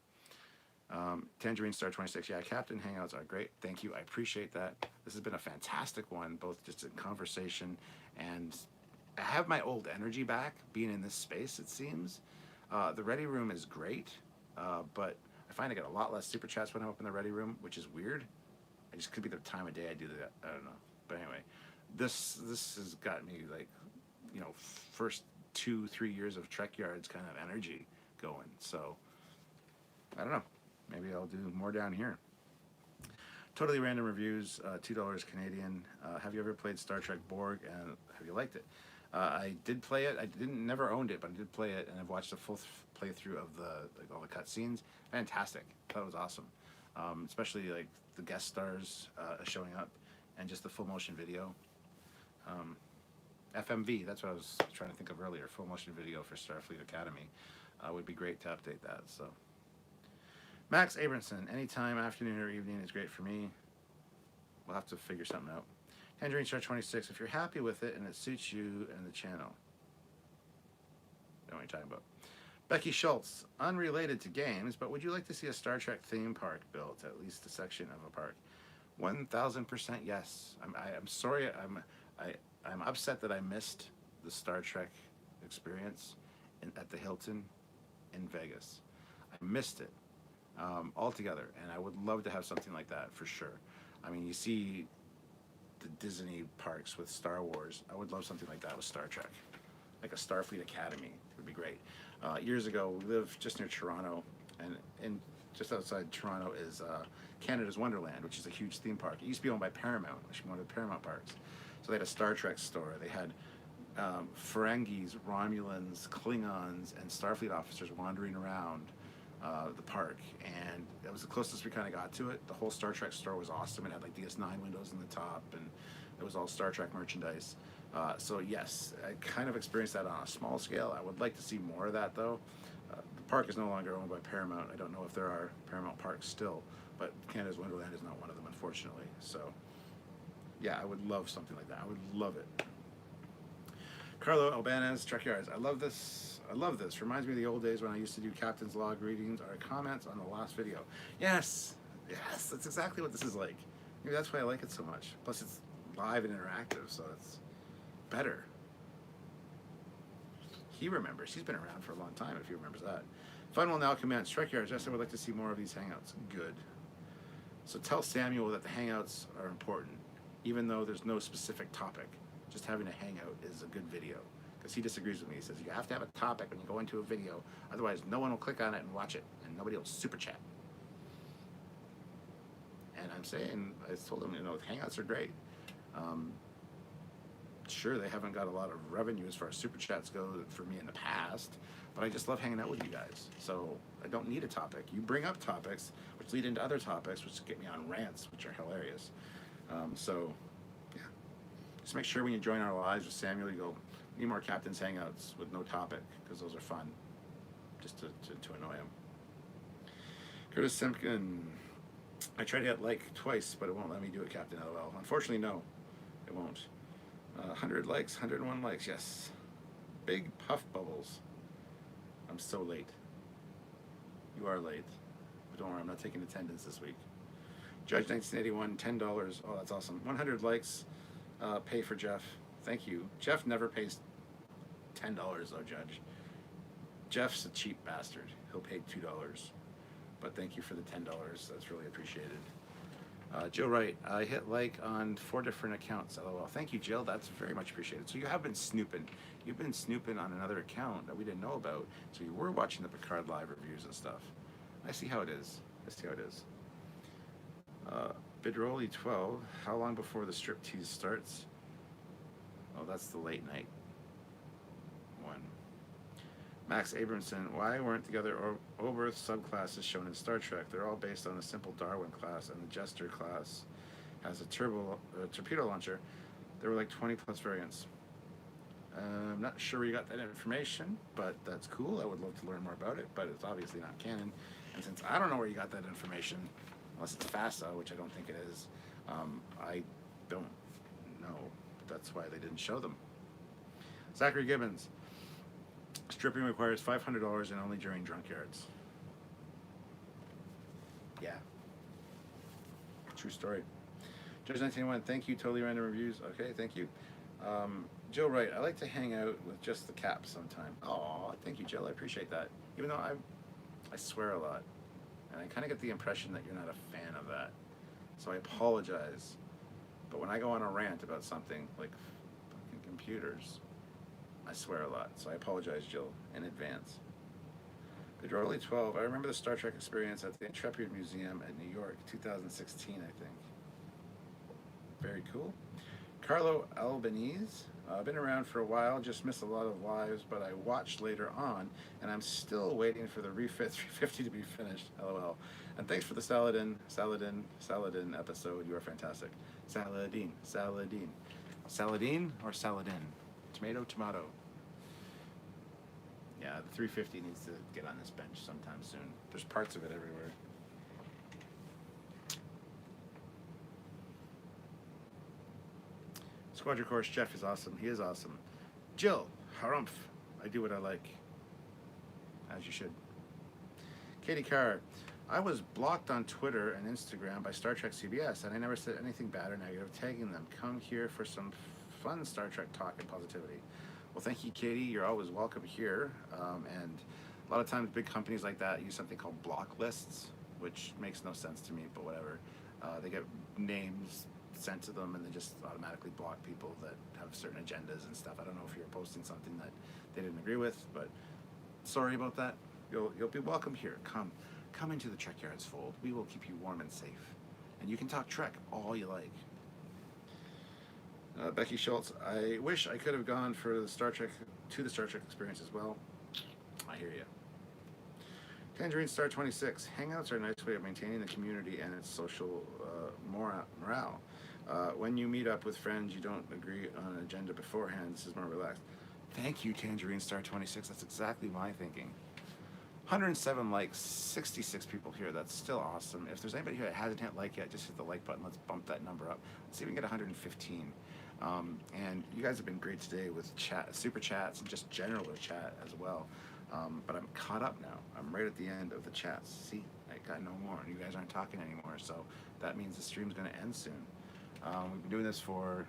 Tangerine Star 26. Yeah, Captain Hangouts are great. Thank you. I appreciate that. This has been a fantastic one, both just in conversation and I have my old energy back being in this space, it seems. The Ready Room is great, but I find I get a lot less super chats when I'm up in the Ready Room, which is weird. It just could be the time of day I do that. I don't know. But anyway, this has got me like, you know, first 2-3 years of Trekyards kind of energy going. So I don't know. Maybe I'll do more down here. Totally random reviews, $2 Canadian. Have you ever played Star Trek Borg, and have you liked it? I did play it. I never owned it, but I did play it, and I've watched a full playthrough of all the cutscenes. Fantastic. That was awesome. Especially like the guest stars showing up, and just the full motion video. FMV. That's what I was trying to think of earlier. Full motion video for Starfleet Academy would be great to update that. So. Max Abramson, anytime, afternoon or evening is great for me. We'll have to figure something out. Tangerine Star 26, if you're happy with it and it suits you and the channel. I don't know what you're talking about. Becky Schultz, unrelated to games, but would you like to see a Star Trek theme park built, at least a section of a park? 1,000% yes. I'm sorry, I'm upset that I missed the Star Trek experience at the Hilton in Vegas. I missed it. Altogether, and I would love to have something like that for sure. I mean, you see the Disney parks with Star Wars. I would love something like that with Star Trek, like a Starfleet Academy. It would be great. Years ago, we lived just near Toronto, and just outside Toronto is Canada's Wonderland, which is a huge theme park. It used to be owned by Paramount, which is one of the Paramount parks. So they had a Star Trek store. They had Ferengis, Romulans, Klingons, and Starfleet officers wandering around. the park, and that was the closest we kind of got to it. The whole Star Trek store was awesome. It had like DS9 windows in the top, and it was all Star Trek merchandise. So yes, I kind of experienced that on a small scale. I would like to see more of that though. The park is no longer owned by Paramount. I don't know if there are Paramount parks still, but Canada's Wonderland is not one of them, unfortunately. So yeah, I would love something like that. I would love it. Carlo Albanez, Trekyards. I love this. I love this. Reminds me of the old days when I used to do Captain's Log readings or comments on the last video. Yes, yes, that's exactly what this is like. Maybe that's why I like it so much. Plus, it's live and interactive, so it's better. He remembers. He's been around for a long time, if he remembers that. Fun will now commence. Trekyards, yes, I would like to see more of these hangouts. Good. So tell Samuel that the hangouts are important, even though there's no specific topic. Just having a hangout is a good video, because he disagrees with me. He says you have to have a topic when you go into a video, otherwise no one will click on it and watch it, and nobody will super chat. And I'm saying, I told him, hangouts are great. Sure, they haven't got a lot of revenue as far as super chats go for me in the past, but I just love hanging out with you guys. So I don't need a topic. You bring up topics, which lead into other topics, which get me on rants, which are hilarious. So yeah, just make sure when you join our lives with Samuel, you go, need more Captain's Hangouts with no topic, because those are fun, just to annoy him. Curtis Simpkin, I tried to get like twice, but it won't let me do it, Captain LOL. Unfortunately, no, it won't. 100 likes, 101 likes, yes. Big puff bubbles. I'm so late. You are late. But don't worry, I'm not taking attendance this week. Judge 1981, $10. Oh, that's awesome. 100 likes. Pay for Jeff. Thank you. Jeff never pays $10 though, Judge. Jeff's a cheap bastard. He'll pay $2. But thank you for the $10. That's really appreciated. Jill Wright, I hit like on 4 different accounts. LOL. Thank you, Jill. That's very much appreciated. So you have been snooping. You've been snooping on another account that we didn't know about. So you were watching the Picard live reviews and stuff. I see how it is. I see how it is. Bidroli 12. How long before the striptease starts? Oh, that's the late night one. Max Abramson, why weren't the other Oberth subclasses shown in Star Trek? They're all based on the simple Darwin class, and the Jester class has a torpedo launcher. There were like 20 plus variants. I'm not sure where you got that information, but that's cool. I would love to learn more about it, but it's obviously not canon. And since I don't know where you got that information, unless it's FASA, which I don't think it is, I don't know. But that's why they didn't show them. Zachary Gibbons. Stripping requires $500 and only during drunkyards. Yeah. True story. Judge 1981, thank you. Totally random reviews. Okay, thank you. Jill Wright, I like to hang out with just the caps sometime. Oh, thank you, Jill. I appreciate that. Even though I swear a lot. And I kind of get the impression that you're not a fan of that. So I apologize. But when I go on a rant about something like fucking computers, I swear a lot, so I apologize, Jill, in advance. Pedroli 12, I remember the Star Trek experience at the Trekyards Museum at New York, 2016, I think. Very cool. Carlo Albanese, I've been around for a while, just missed a lot of lives, but I watched later on, and I'm still waiting for the Refit 350 to be finished, LOL. And thanks for the Saladin episode, you are fantastic. Saladin. Saladin or Saladin? Tomato. Yeah, the 350 needs to get on this bench sometime soon. There's parts of it everywhere. Squadron Course, Jeff is awesome. He is awesome. Jill, harumph. I do what I like. As you should. Katie Carr, I was blocked on Twitter and Instagram by Star Trek CBS, and I never said anything bad or negative, tagging them. Come here for some fun Star Trek talk and positivity. Well, thank you, Katie. You're always welcome here. And a lot of times big companies like that use something called block lists, which makes no sense to me, but whatever. They get names sent to them and they just automatically block people that have certain agendas and stuff. I don't know if you're posting something that they didn't agree with, but sorry about that. You'll be welcome here. Come into the Trekyards fold. We will keep you warm and safe. And you can talk Trek all you like. Becky Schultz, I wish I could have gone for the Star Trek experience as well. I hear you. Tangerine Star 26. Hangouts are a nice way of maintaining the community and its social morale. When you meet up with friends, you don't agree on an agenda beforehand. This is more relaxed. Thank you, Tangerine Star 26. That's exactly my thinking. 107 likes, 66 people here. That's still awesome. If there's anybody here that hasn't hit like yet, just hit the like button. Let's bump that number up. Let's see if we can get 115. And you guys have been great today with chat, super chats, and just general chat as well. But I'm caught up now. I'm right at the end of the chats. See, I got no more. You guys aren't talking anymore, so that means the stream's going to end soon. We've been doing this for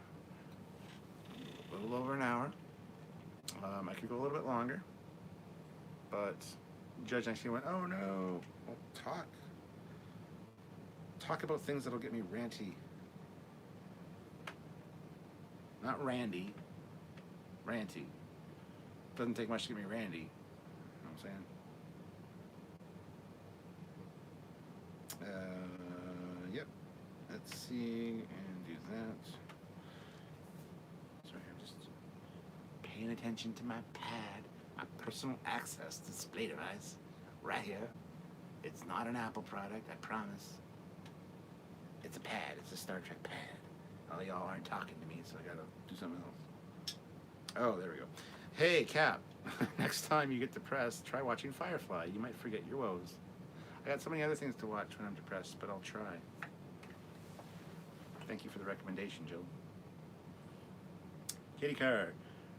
a little over an hour. I could go a little bit longer, but Judge actually went, "Oh no, well, talk about things that'll get me ranty, not randy, ranty. Doesn't take much to get me randy." You know what I'm saying? Yep. Let's see and do that. Sorry, I'm just paying attention to my pad, my personal access display device, right here. It's not an Apple product, I promise. It's a pad. It's a Star Trek pad. Oh, y'all aren't talking to me, so I gotta do something else. Oh, there we go. Hey, Cap. Next time you get depressed, try watching Firefly. You might forget your woes. I got so many other things to watch when I'm depressed, but I'll try. Thank you for the recommendation, Jill. Katie Carr.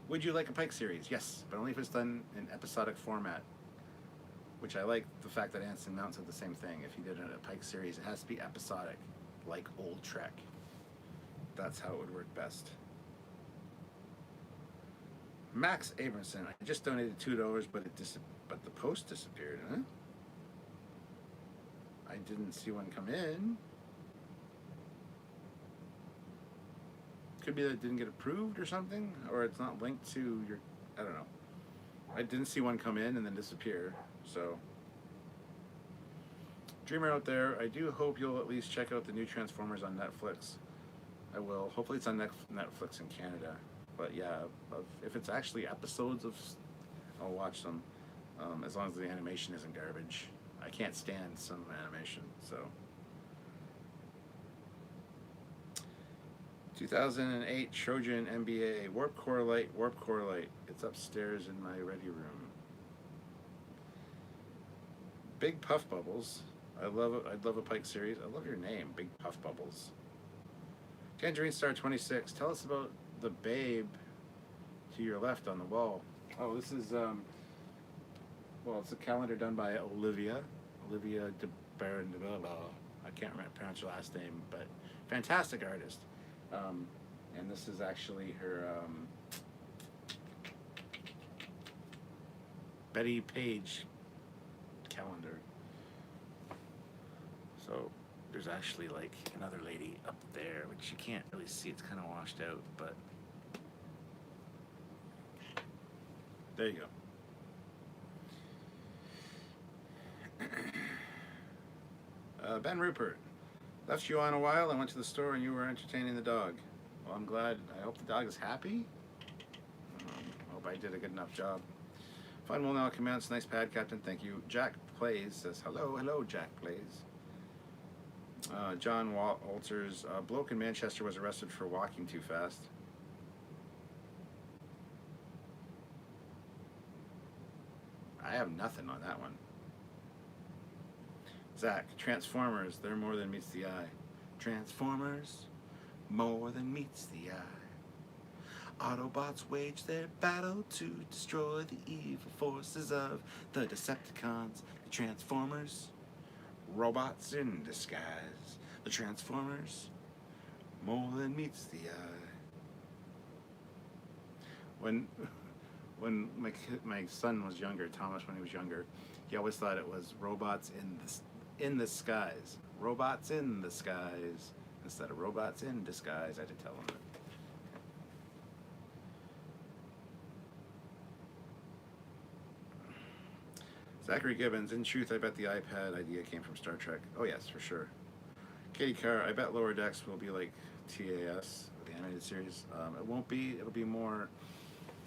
Would you like a Pike series? Yes, but only if it's done in episodic format. Which I like the fact that Anson Mount said the same thing. If you did a Pike series, it has to be episodic, like old Trek. That's how it would work best. Max Abramson, I just donated $2, but the post disappeared, huh? I didn't see one come in. Could be that it didn't get approved or something, or it's not linked to your, I don't know. I didn't see one come in and then disappear, so. Dreamer out there, I do hope you'll at least check out the new Transformers on Netflix. I will. Hopefully it's on Netflix in Canada. But yeah, if it's actually episodes of, I'll watch them, as long as the animation isn't garbage. I can't stand some animation, so. 2008 Trojan NBA Warp Core Light. It's upstairs in my ready room. Big Puff Bubbles. I'd love a Pike series. I love your name, Big Puff Bubbles. Tangerine Star 26. Tell us about the babe to your left on the wall. Oh, this is well, it's a calendar done by Olivia de Baron de Bella. I can't pronounce your last name, but fantastic artist. And this is actually her Betty Page calendar. So there's actually like another lady up there, which you can't really see. It's kind of washed out, but there you go. Ben Rupert. Left you on a while. I went to the store and you were entertaining the dog. Well, I'm glad. I hope the dog is happy. Hope I did a good enough job. Fun will now commence. Nice pad, Captain. Thank you. Jack Plays says, hello, Jack Plays. John Walters. Bloke in Manchester was arrested for walking too fast. I have nothing on that one. Zach, Transformers, they're more than meets the eye. Transformers, more than meets the eye. Autobots wage their battle to destroy the evil forces of the Decepticons. The Transformers, robots in disguise. The Transformers, more than meets the eye. When my son was younger, Thomas, when he was younger, he always thought it was robots in the skies. Robots in the skies. Instead of robots in disguise, I had to tell him that. Zachary Gibbons, in truth, I bet the iPad idea came from Star Trek. Oh yes, for sure. Katie Carr, I bet Lower Decks will be like TAS, the animated series. It won't be. It'll be more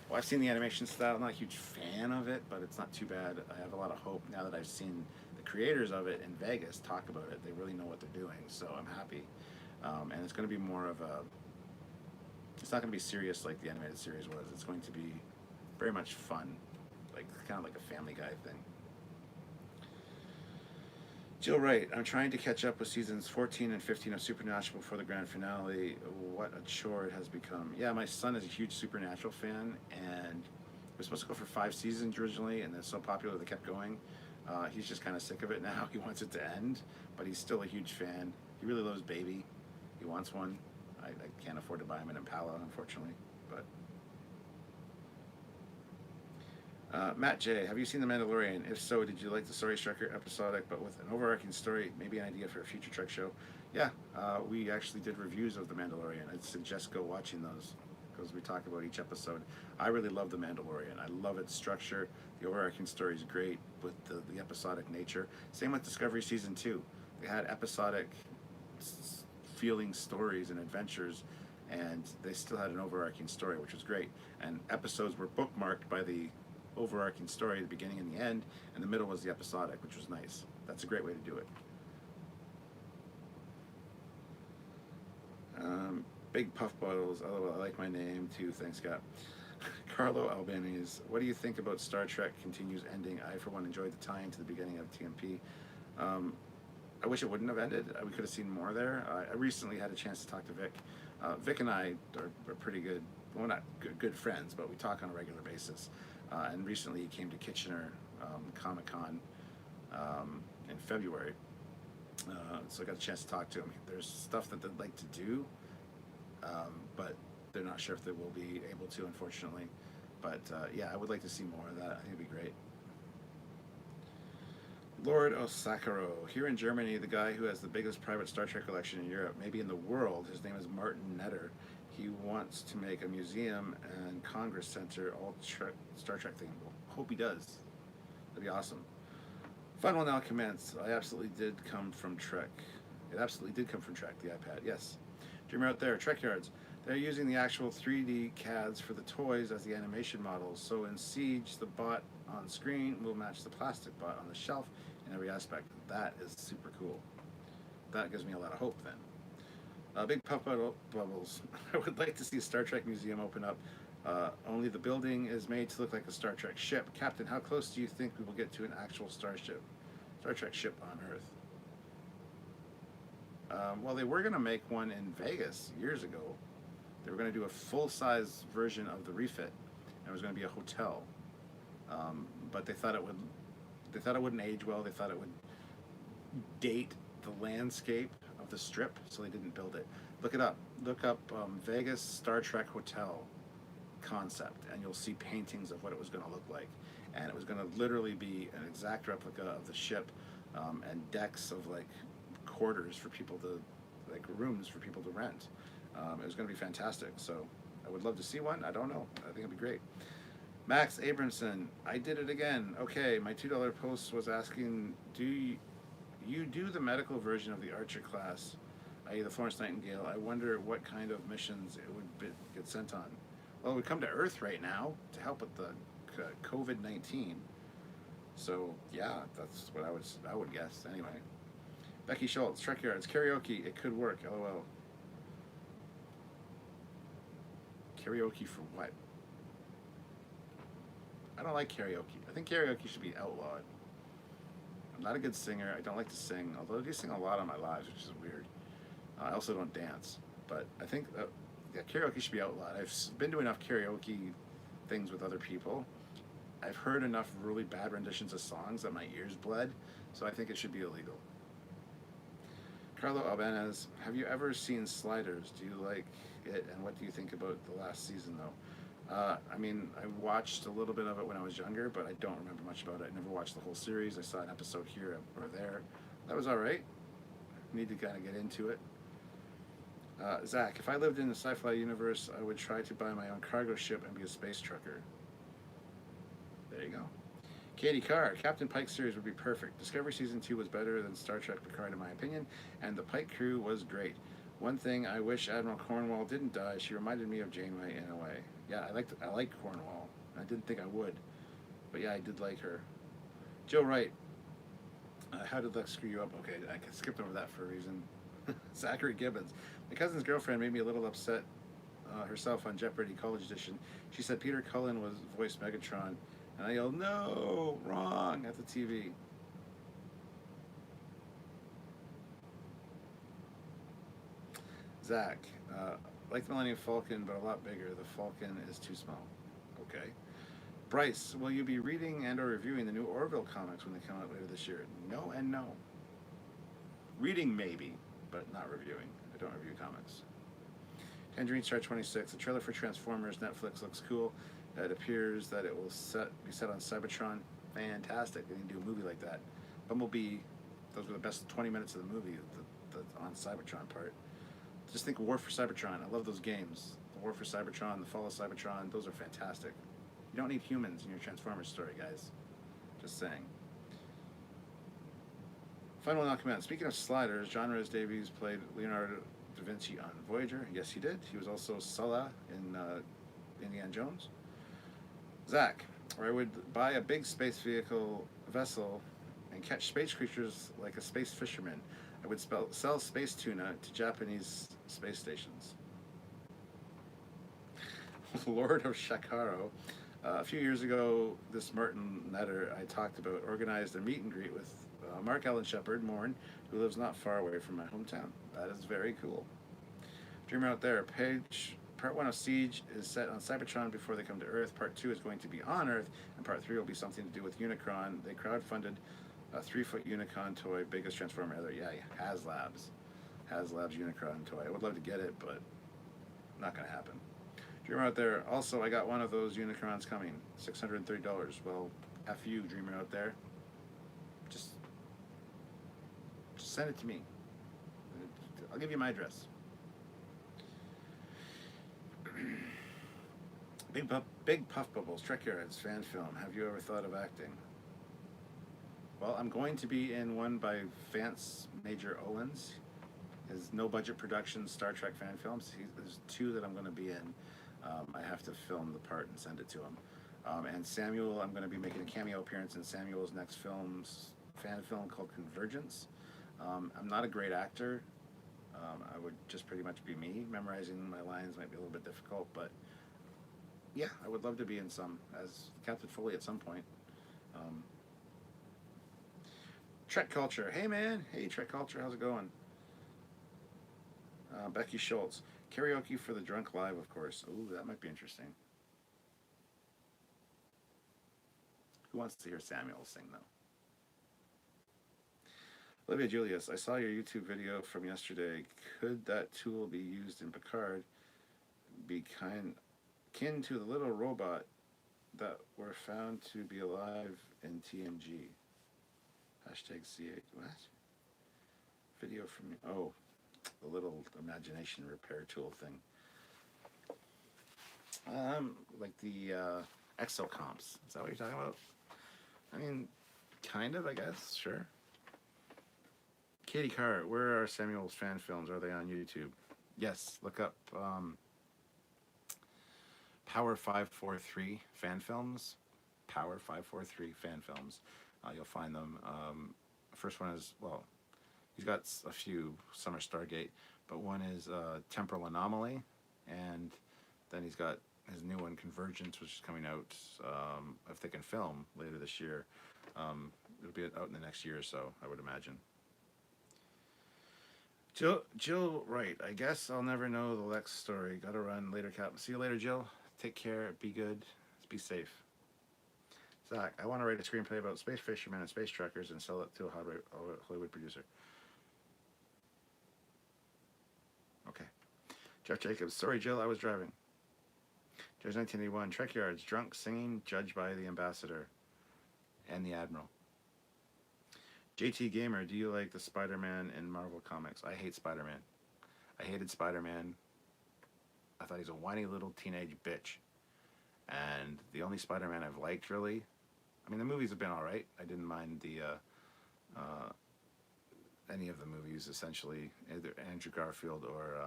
Well, I've seen the animation style. I'm not a huge fan of it, but it's not too bad. I have a lot of hope now that I've seen the creators of it in Vegas talk about it. They really know what they're doing, so I'm happy. And it's going to be more of a. It's not going to be serious like the animated series was. It's going to be very much fun, like kind of like a Family Guy thing. Jill Wright, I'm trying to catch up with seasons 14 and 15 of Supernatural before the grand finale. What a chore it has become. Yeah, my son is a huge Supernatural fan, and it was supposed to go for 5 seasons originally, and it's so popular they kept going. He's just kind of sick of it now. He wants it to end, but he's still a huge fan. He really loves Baby. He wants one. I can't afford to buy him an Impala, unfortunately, but Matt J, have you seen The Mandalorian? If so, did you like the story structure episodic but with an overarching story? Maybe an idea for a future Trek show? Yeah, we actually did reviews of The Mandalorian. I'd suggest go watching those because we talk about each episode. I really love The Mandalorian. I love its structure. The overarching story is great with the episodic nature. Same with Discovery Season 2. They had episodic feeling stories and adventures, and they still had an overarching story, which was great. And episodes were bookmarked by the overarching story, the beginning and the end, and the middle was the episodic, which was nice. That's a great way to do it. Big Puff Bottles, LOL, I like my name too, thanks Scott. Carlo Albanese, what do you think about Star Trek continues ending? I, for one, enjoyed the tie-in to the beginning of TMP. I wish it wouldn't have ended. We could have seen more there. I recently had a chance to talk to Vic. Vic and I are pretty good, well, not good friends, but we talk on a regular basis. And recently he came to Kitchener Comic-Con in February. So I got a chance to talk to him. There's stuff that they'd like to do, but they're not sure if they will be able to, unfortunately. But yeah, I would like to see more of that. I think it'd be great. Lord Osakaro, here in Germany, the guy who has the biggest private Star Trek collection in Europe, maybe in the world, his name is Martin Netter. He wants to make a museum and Congress Center all Star Trek themed. Hope he does. That'd be awesome. Fun will now commence. I absolutely did come from Trek. It absolutely did come from Trek, the iPad, yes. Dreamer out there, Trekyards. They're using the actual 3D CADs for the toys as the animation models. So in Siege, the bot on screen will match the plastic bot on the shelf in every aspect. That is super cool. That gives me a lot of hope then. Big Puff Bubbles. I would like to see a Star Trek museum open up. Only the building is made to look like a Star Trek ship. Captain, how close do you think we will get to an actual Star Trek ship on Earth? Well, they were going to make one in Vegas years ago. They were going to do a full-size version of the refit, and it was going to be a hotel. But they thought it wouldn't age well. They thought it would date the landscape of the strip, so they didn't build it. Look it up. Look up Vegas Star Trek Hotel concept, and you'll see paintings of what it was going to look like. And it was going to literally be an exact replica of the ship, and decks of like quarters for people to, like rooms for people to rent. It was going to be fantastic. So I would love to see one. I don't know. I think it'd be great. Max Abramson, I did it again. Okay, my $2 post was asking, do you do the medical version of the Archer class, i.e. the Florence Nightingale? I wonder what kind of missions it would get sent on. Well, it would come to Earth right now to help with the COVID-19. So yeah, that's what I would guess anyway. Becky Schultz, Trekyards, karaoke, it could work, LOL. Karaoke for what? I don't like karaoke. I think karaoke should be outlawed. I'm not a good singer. I don't like to sing, although I do sing a lot on my lives, which is weird. I also don't dance, but I think yeah, karaoke should be outlawed. I've been to enough karaoke things with other people. I've heard enough really bad renditions of songs that my ears bled, so I think it should be illegal. Carlo Albanez, have you ever seen Sliders? Do you like it, and what do you think about the last season, though? I mean, I watched a little bit of it when I was younger, but I don't remember much about it. I never watched the whole series. I saw an episode here or there. That was all right. Need to kind of get into it. Zach, if I lived in the sci-fi universe, I would try to buy my own cargo ship and be a space trucker. There you go. Katie Carr, Captain Pike series would be perfect. Discovery Season 2 was better than Star Trek Picard in my opinion, and the Pike crew was great. One thing I wish Admiral Cornwall didn't die. She reminded me of Janeway in a way. Yeah, I liked Cornwall. I didn't think I would, but yeah, I did like her. Joe Wright. How did Lex screw you up? Okay, I skipped over that for a reason. Zachary Gibbons. My cousin's girlfriend made me a little upset herself on Jeopardy College Edition. She said Peter Cullen was voiced Megatron, and I yelled, "No, wrong!" at the TV. Zach, like the Millennium Falcon, but a lot bigger. The Falcon is too small. Okay. Bryce, will you be reading and or reviewing the new Orville comics when they come out later this year? No and no. Reading maybe, but not reviewing. I don't review comics. Tangerine Star 26. The trailer for Transformers Netflix looks cool. It appears that it will be set on Cybertron. Fantastic. They can do a movie like that. Bumblebee, those were the best 20 minutes of the movie, the on Cybertron part. Just think War for Cybertron. I love those games. The War for Cybertron, the Fall of Cybertron, those are fantastic. You don't need humans in your Transformers story, guys. Just saying. Final one, I'll come out. Speaking of sliders, John Rhys Davies played Leonardo da Vinci on Voyager. Yes, he did. He was also Sulla in Indiana Jones. Zach, where I would buy a big space vehicle vessel and catch space creatures like a space fisherman. I would sell space tuna to Japanese space stations. Lord of Shakaro. A few years ago, this Martin Netter I talked about organized a meet and greet with Mark Allen Shepard, Morn, who lives not far away from my hometown. That is very cool. Dreamer out there, Part 1 of Siege is set on Cybertron before they come to Earth. Part 2 is going to be on Earth, and Part 3 will be something to do with Unicron. They crowdfunded a 3-foot Unicron toy, biggest Transformer ever. Yeah, HasLabs. HasLabs Unicron toy. I would love to get it, but not going to happen. Dreamer out there, also, I got one of those Unicrons coming. $630. Well, F you, Dreamer out there. Just send it to me. I'll give you my address. Big Puff Bubbles, Trekyards, fan film. Have you ever thought of acting? Well, I'm going to be in one by Vance Major Owens. His no-budget production Star Trek fan films. There's 2 that I'm going to be in. I have to film the part and send it to him. And Samuel, I'm going to be making a cameo appearance in Samuel's next fan film called Convergence. I'm not a great actor. I would just pretty much be me. Memorizing my lines might be a little bit difficult, but yeah, I would love to be in some as Captain Foley at some point. Trek Culture. Hey man. Hey Trek Culture, how's it going? Becky Schultz. Karaoke for the Drunk Live, of course. Ooh, that might be interesting. Who wants to hear Samuel sing, though? Olivia Julius, I saw your YouTube video from yesterday. Could that tool be used in Picard? Be kin to the little robot that were found to be alive in TNG. Hashtag C8. What? Video from... Oh, the little imagination repair tool thing. Like the exocomps. Is that what you're talking about? I mean, kind of, I guess. Sure. Katie Carr, where are Samuel's fan films? Are they on YouTube? Yes, look up Power 543 fan films. Power 543 fan films. You'll find them. First one is, well, he's got a few. Some are Stargate, but one is Temporal Anomaly, and then he's got his new one, Convergence, which is coming out, if they can film, later this year. It'll be out in the next year or so, I would imagine. Jill Wright, I guess I'll never know the Lex story. Gotta run later, Cap. See you later, Jill. Take care. Be good. Be safe. Zach, I want to write a screenplay about space fishermen and space truckers and sell it to a Hollywood producer. Okay. Jeff Jacobs, sorry, Jill, I was driving. Judge 1981, Trekyards, drunk singing, judged by the ambassador and the admiral. JT Gamer, do you like the Spider-Man in Marvel Comics? I hate Spider-Man. I hated Spider-Man. I thought he's a whiny little teenage bitch. And the only Spider-Man I've liked, really, I mean, the movies have been all right. I didn't mind the any of the movies, essentially, either Andrew Garfield or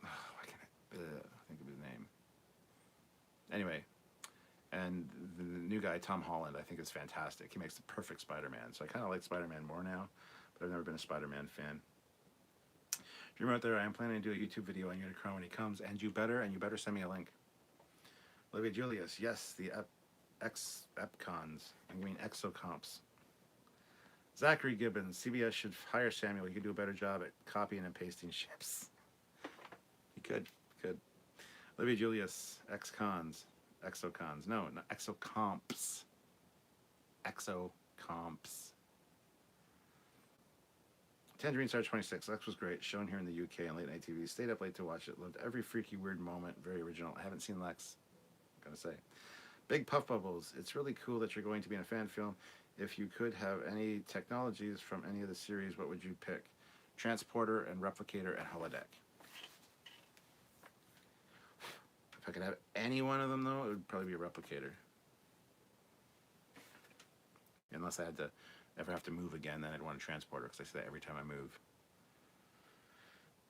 why can't I think of his name? Anyway, and the new guy Tom Holland, I think, is fantastic. He makes the perfect Spider-Man. So I kind of like Spider-Man more now, but I've never been a Spider-Man fan. Dreamer out there, I am planning to do a YouTube video on Unicron when he comes, and you better send me a link. Olivia Julius, yes, the Epcons. I mean exocomps. Zachary Gibbons, CBS should hire Samuel. He could do a better job at copying and pasting ships. He could. Olivia Julius, exocons. No, not exocomps. Exocomps. Tangerine Star 26. Lex was great. Shown here in the UK on late night TV. Stayed up late to watch it. Loved every freaky weird moment. Very original. I haven't seen Lex. I'm gonna say. Big Puff Bubbles. It's really cool that you're going to be in a fan film. If you could have any technologies from any of the series, what would you pick? Transporter and Replicator and Holodeck. If I could have any one of them, though, it would probably be a Replicator. Unless I had to ever have to move again, then I'd want a Transporter, because I say that every time I move.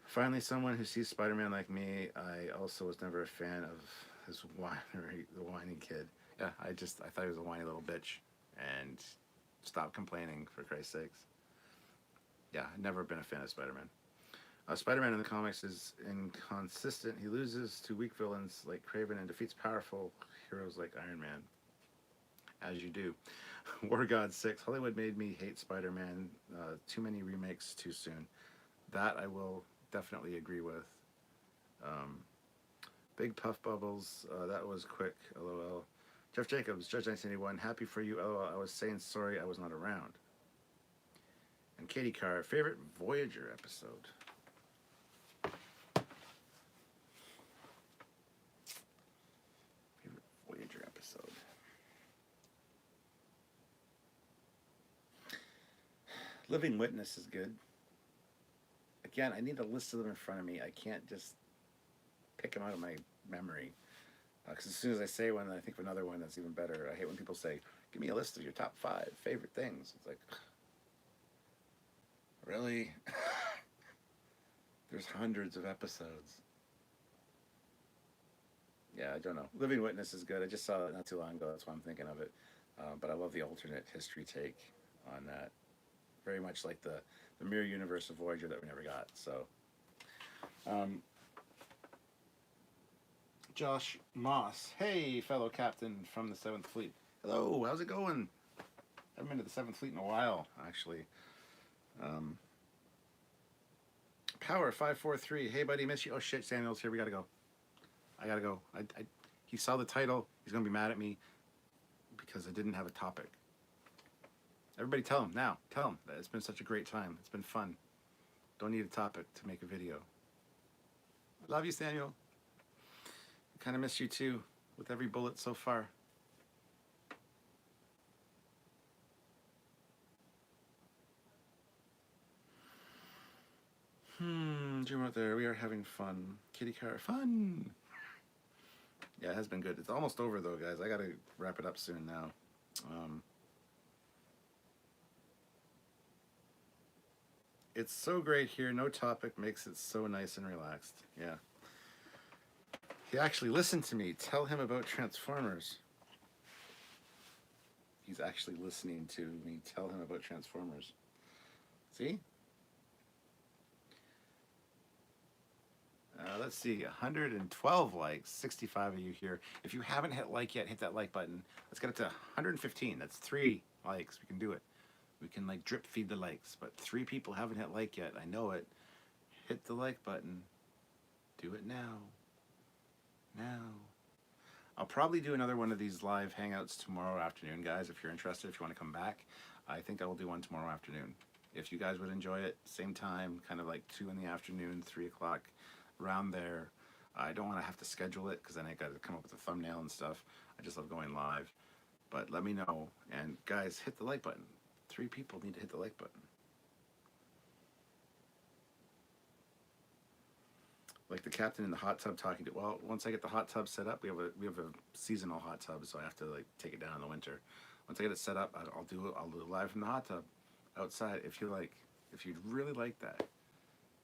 Finally, someone who sees Spider-Man like me. I also was never a fan of this whiny, the whiny kid. Yeah, I thought he was a whiny little bitch. And stop complaining, for Christ's sakes. Yeah, I've never been a fan of Spider-Man. Spider-Man in the comics is inconsistent. He loses to weak villains like Kraven and defeats powerful heroes like Iron Man. As you do. War God 6. Hollywood made me hate Spider-Man. Too many remakes too soon. That I will definitely agree with. Big Puff Bubbles. That was quick. LOL. Jeff Jacobs, Judge 1981. Happy for you. LOL. I was saying sorry I was not around. And Katie Carr. Favorite Voyager episode? Favorite Voyager episode. Living Witness is good. Again, I need a list of them in front of me. I can't just pick them out of my memory. Because as soon as I say one, I think of another one that's even better. I hate when people say, give me a list of your top 5 favorite things. It's like, really? There's hundreds of episodes. Yeah, I don't know. Living Witness is good. I just saw it not too long ago. That's why I'm thinking of it. But I love the alternate history take on that. Very much like the mirror universe of Voyager that we never got. So, Josh Moss. Hey, fellow captain from the 7th Fleet. Hello, how's it going? I haven't been to the 7th Fleet in a while, actually. Power 543. Hey, buddy, miss you. Oh, shit, Samuel's here. We gotta go. I gotta go. He saw the title. He's gonna be mad at me because I didn't have a topic. Everybody tell him now. Tell him that it's been such a great time. It's been fun. Don't need a topic to make a video. I love you, Samuel. I kind of miss you too, with every bullet so far. Dream out there. We are having fun. Kitty car. Fun! Yeah, it has been good. It's almost over though, guys. I gotta wrap it up soon now. It's so great here. No topic makes it so nice and relaxed. Yeah. He actually listened to me. Tell him about Transformers. He's actually listening to me tell him about Transformers. See? Let's see, 112 likes, 65 of you here. If you haven't hit like yet, hit that like button. Let's get it to 115. That's 3 likes. We can do it. We can like drip feed the likes, but 3 people haven't hit like yet. I know it. Hit the like button. Do it now. Now. I'll probably do another one of these live hangouts tomorrow afternoon, guys, if you're interested, if you want to come back. I think I will do one tomorrow afternoon. If you guys would enjoy it, same time, kind of like 2 in the afternoon, 3 o'clock, around there. I don't want to have to schedule it because then I got to come up with a thumbnail and stuff. I just love going live. But let me know. And guys, hit the like button. 3 people need to hit the like button. Like the captain in the hot tub talking to, well, once I get the hot tub set up, we have a seasonal hot tub, so I have to like take it down in the winter. Once I get it set up, I'll do it. I'll do it live from the hot tub outside. If you'd really like that,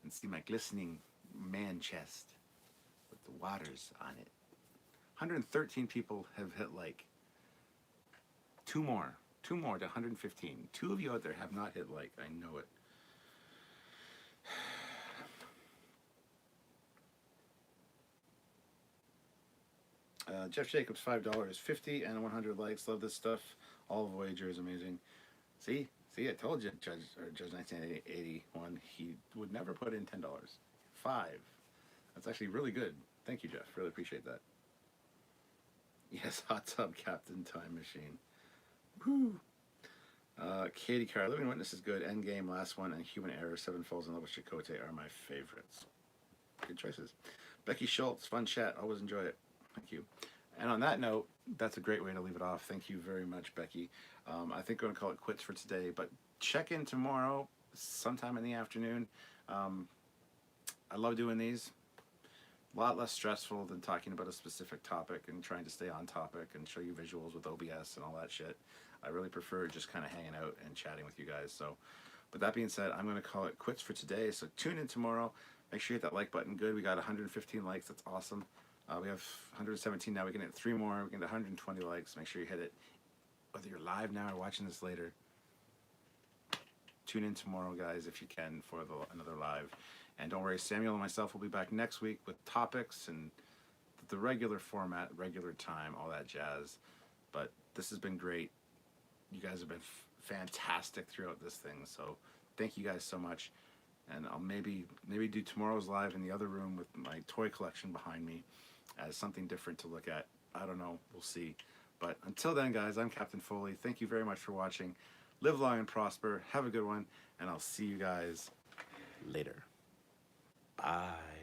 and see my glistening man chest with the waters on it. 113 people have hit like. Two more to 115. Two of you out there have not hit like. I know it. Jeff Jacobs, $5, 50 and 100 likes. Love this stuff. All of Voyager is amazing. See, I told you, Judge 1981, he would never put in $10. Five. That's actually really good. Thank you, Jeff. Really appreciate that. Yes, hot tub captain time machine. Woo. Katie Carr, Living Witness is good. Endgame, last one, and Human Error, Seven Falls in Love with Chakotay are my favorites. Good choices. Becky Schultz, fun chat. Always enjoy it. Thank you. And on that note, that's a great way to leave it off. Thank you very much, Becky. I think we're going to call it quits for today, but check in tomorrow sometime in the afternoon. I love doing these. A lot less stressful than talking about a specific topic and trying to stay on topic and show you visuals with OBS and all that shit. I really prefer just kind of hanging out and chatting with you guys. So, but that being said, I'm going to call it quits for today. So tune in tomorrow. Make sure you hit that like button. Good. We got 115 likes. That's awesome. We have 117 now. We can hit 3 more. We can hit 120 likes. Make sure you hit it. Whether you're live now or watching this later, tune in tomorrow, guys, if you can, for another live. And don't worry, Samuel and myself will be back next week with topics and the regular format, regular time, all that jazz. But this has been great. You guys have been fantastic throughout this thing. So thank you guys so much. And I'll maybe do tomorrow's live in the other room with my toy collection behind me as something different to look at. I don't know. We'll see. But until then, guys, I'm Captain Foley. Thank you very much for watching. Live long and prosper. Have a good one. And I'll see you guys later. Bye.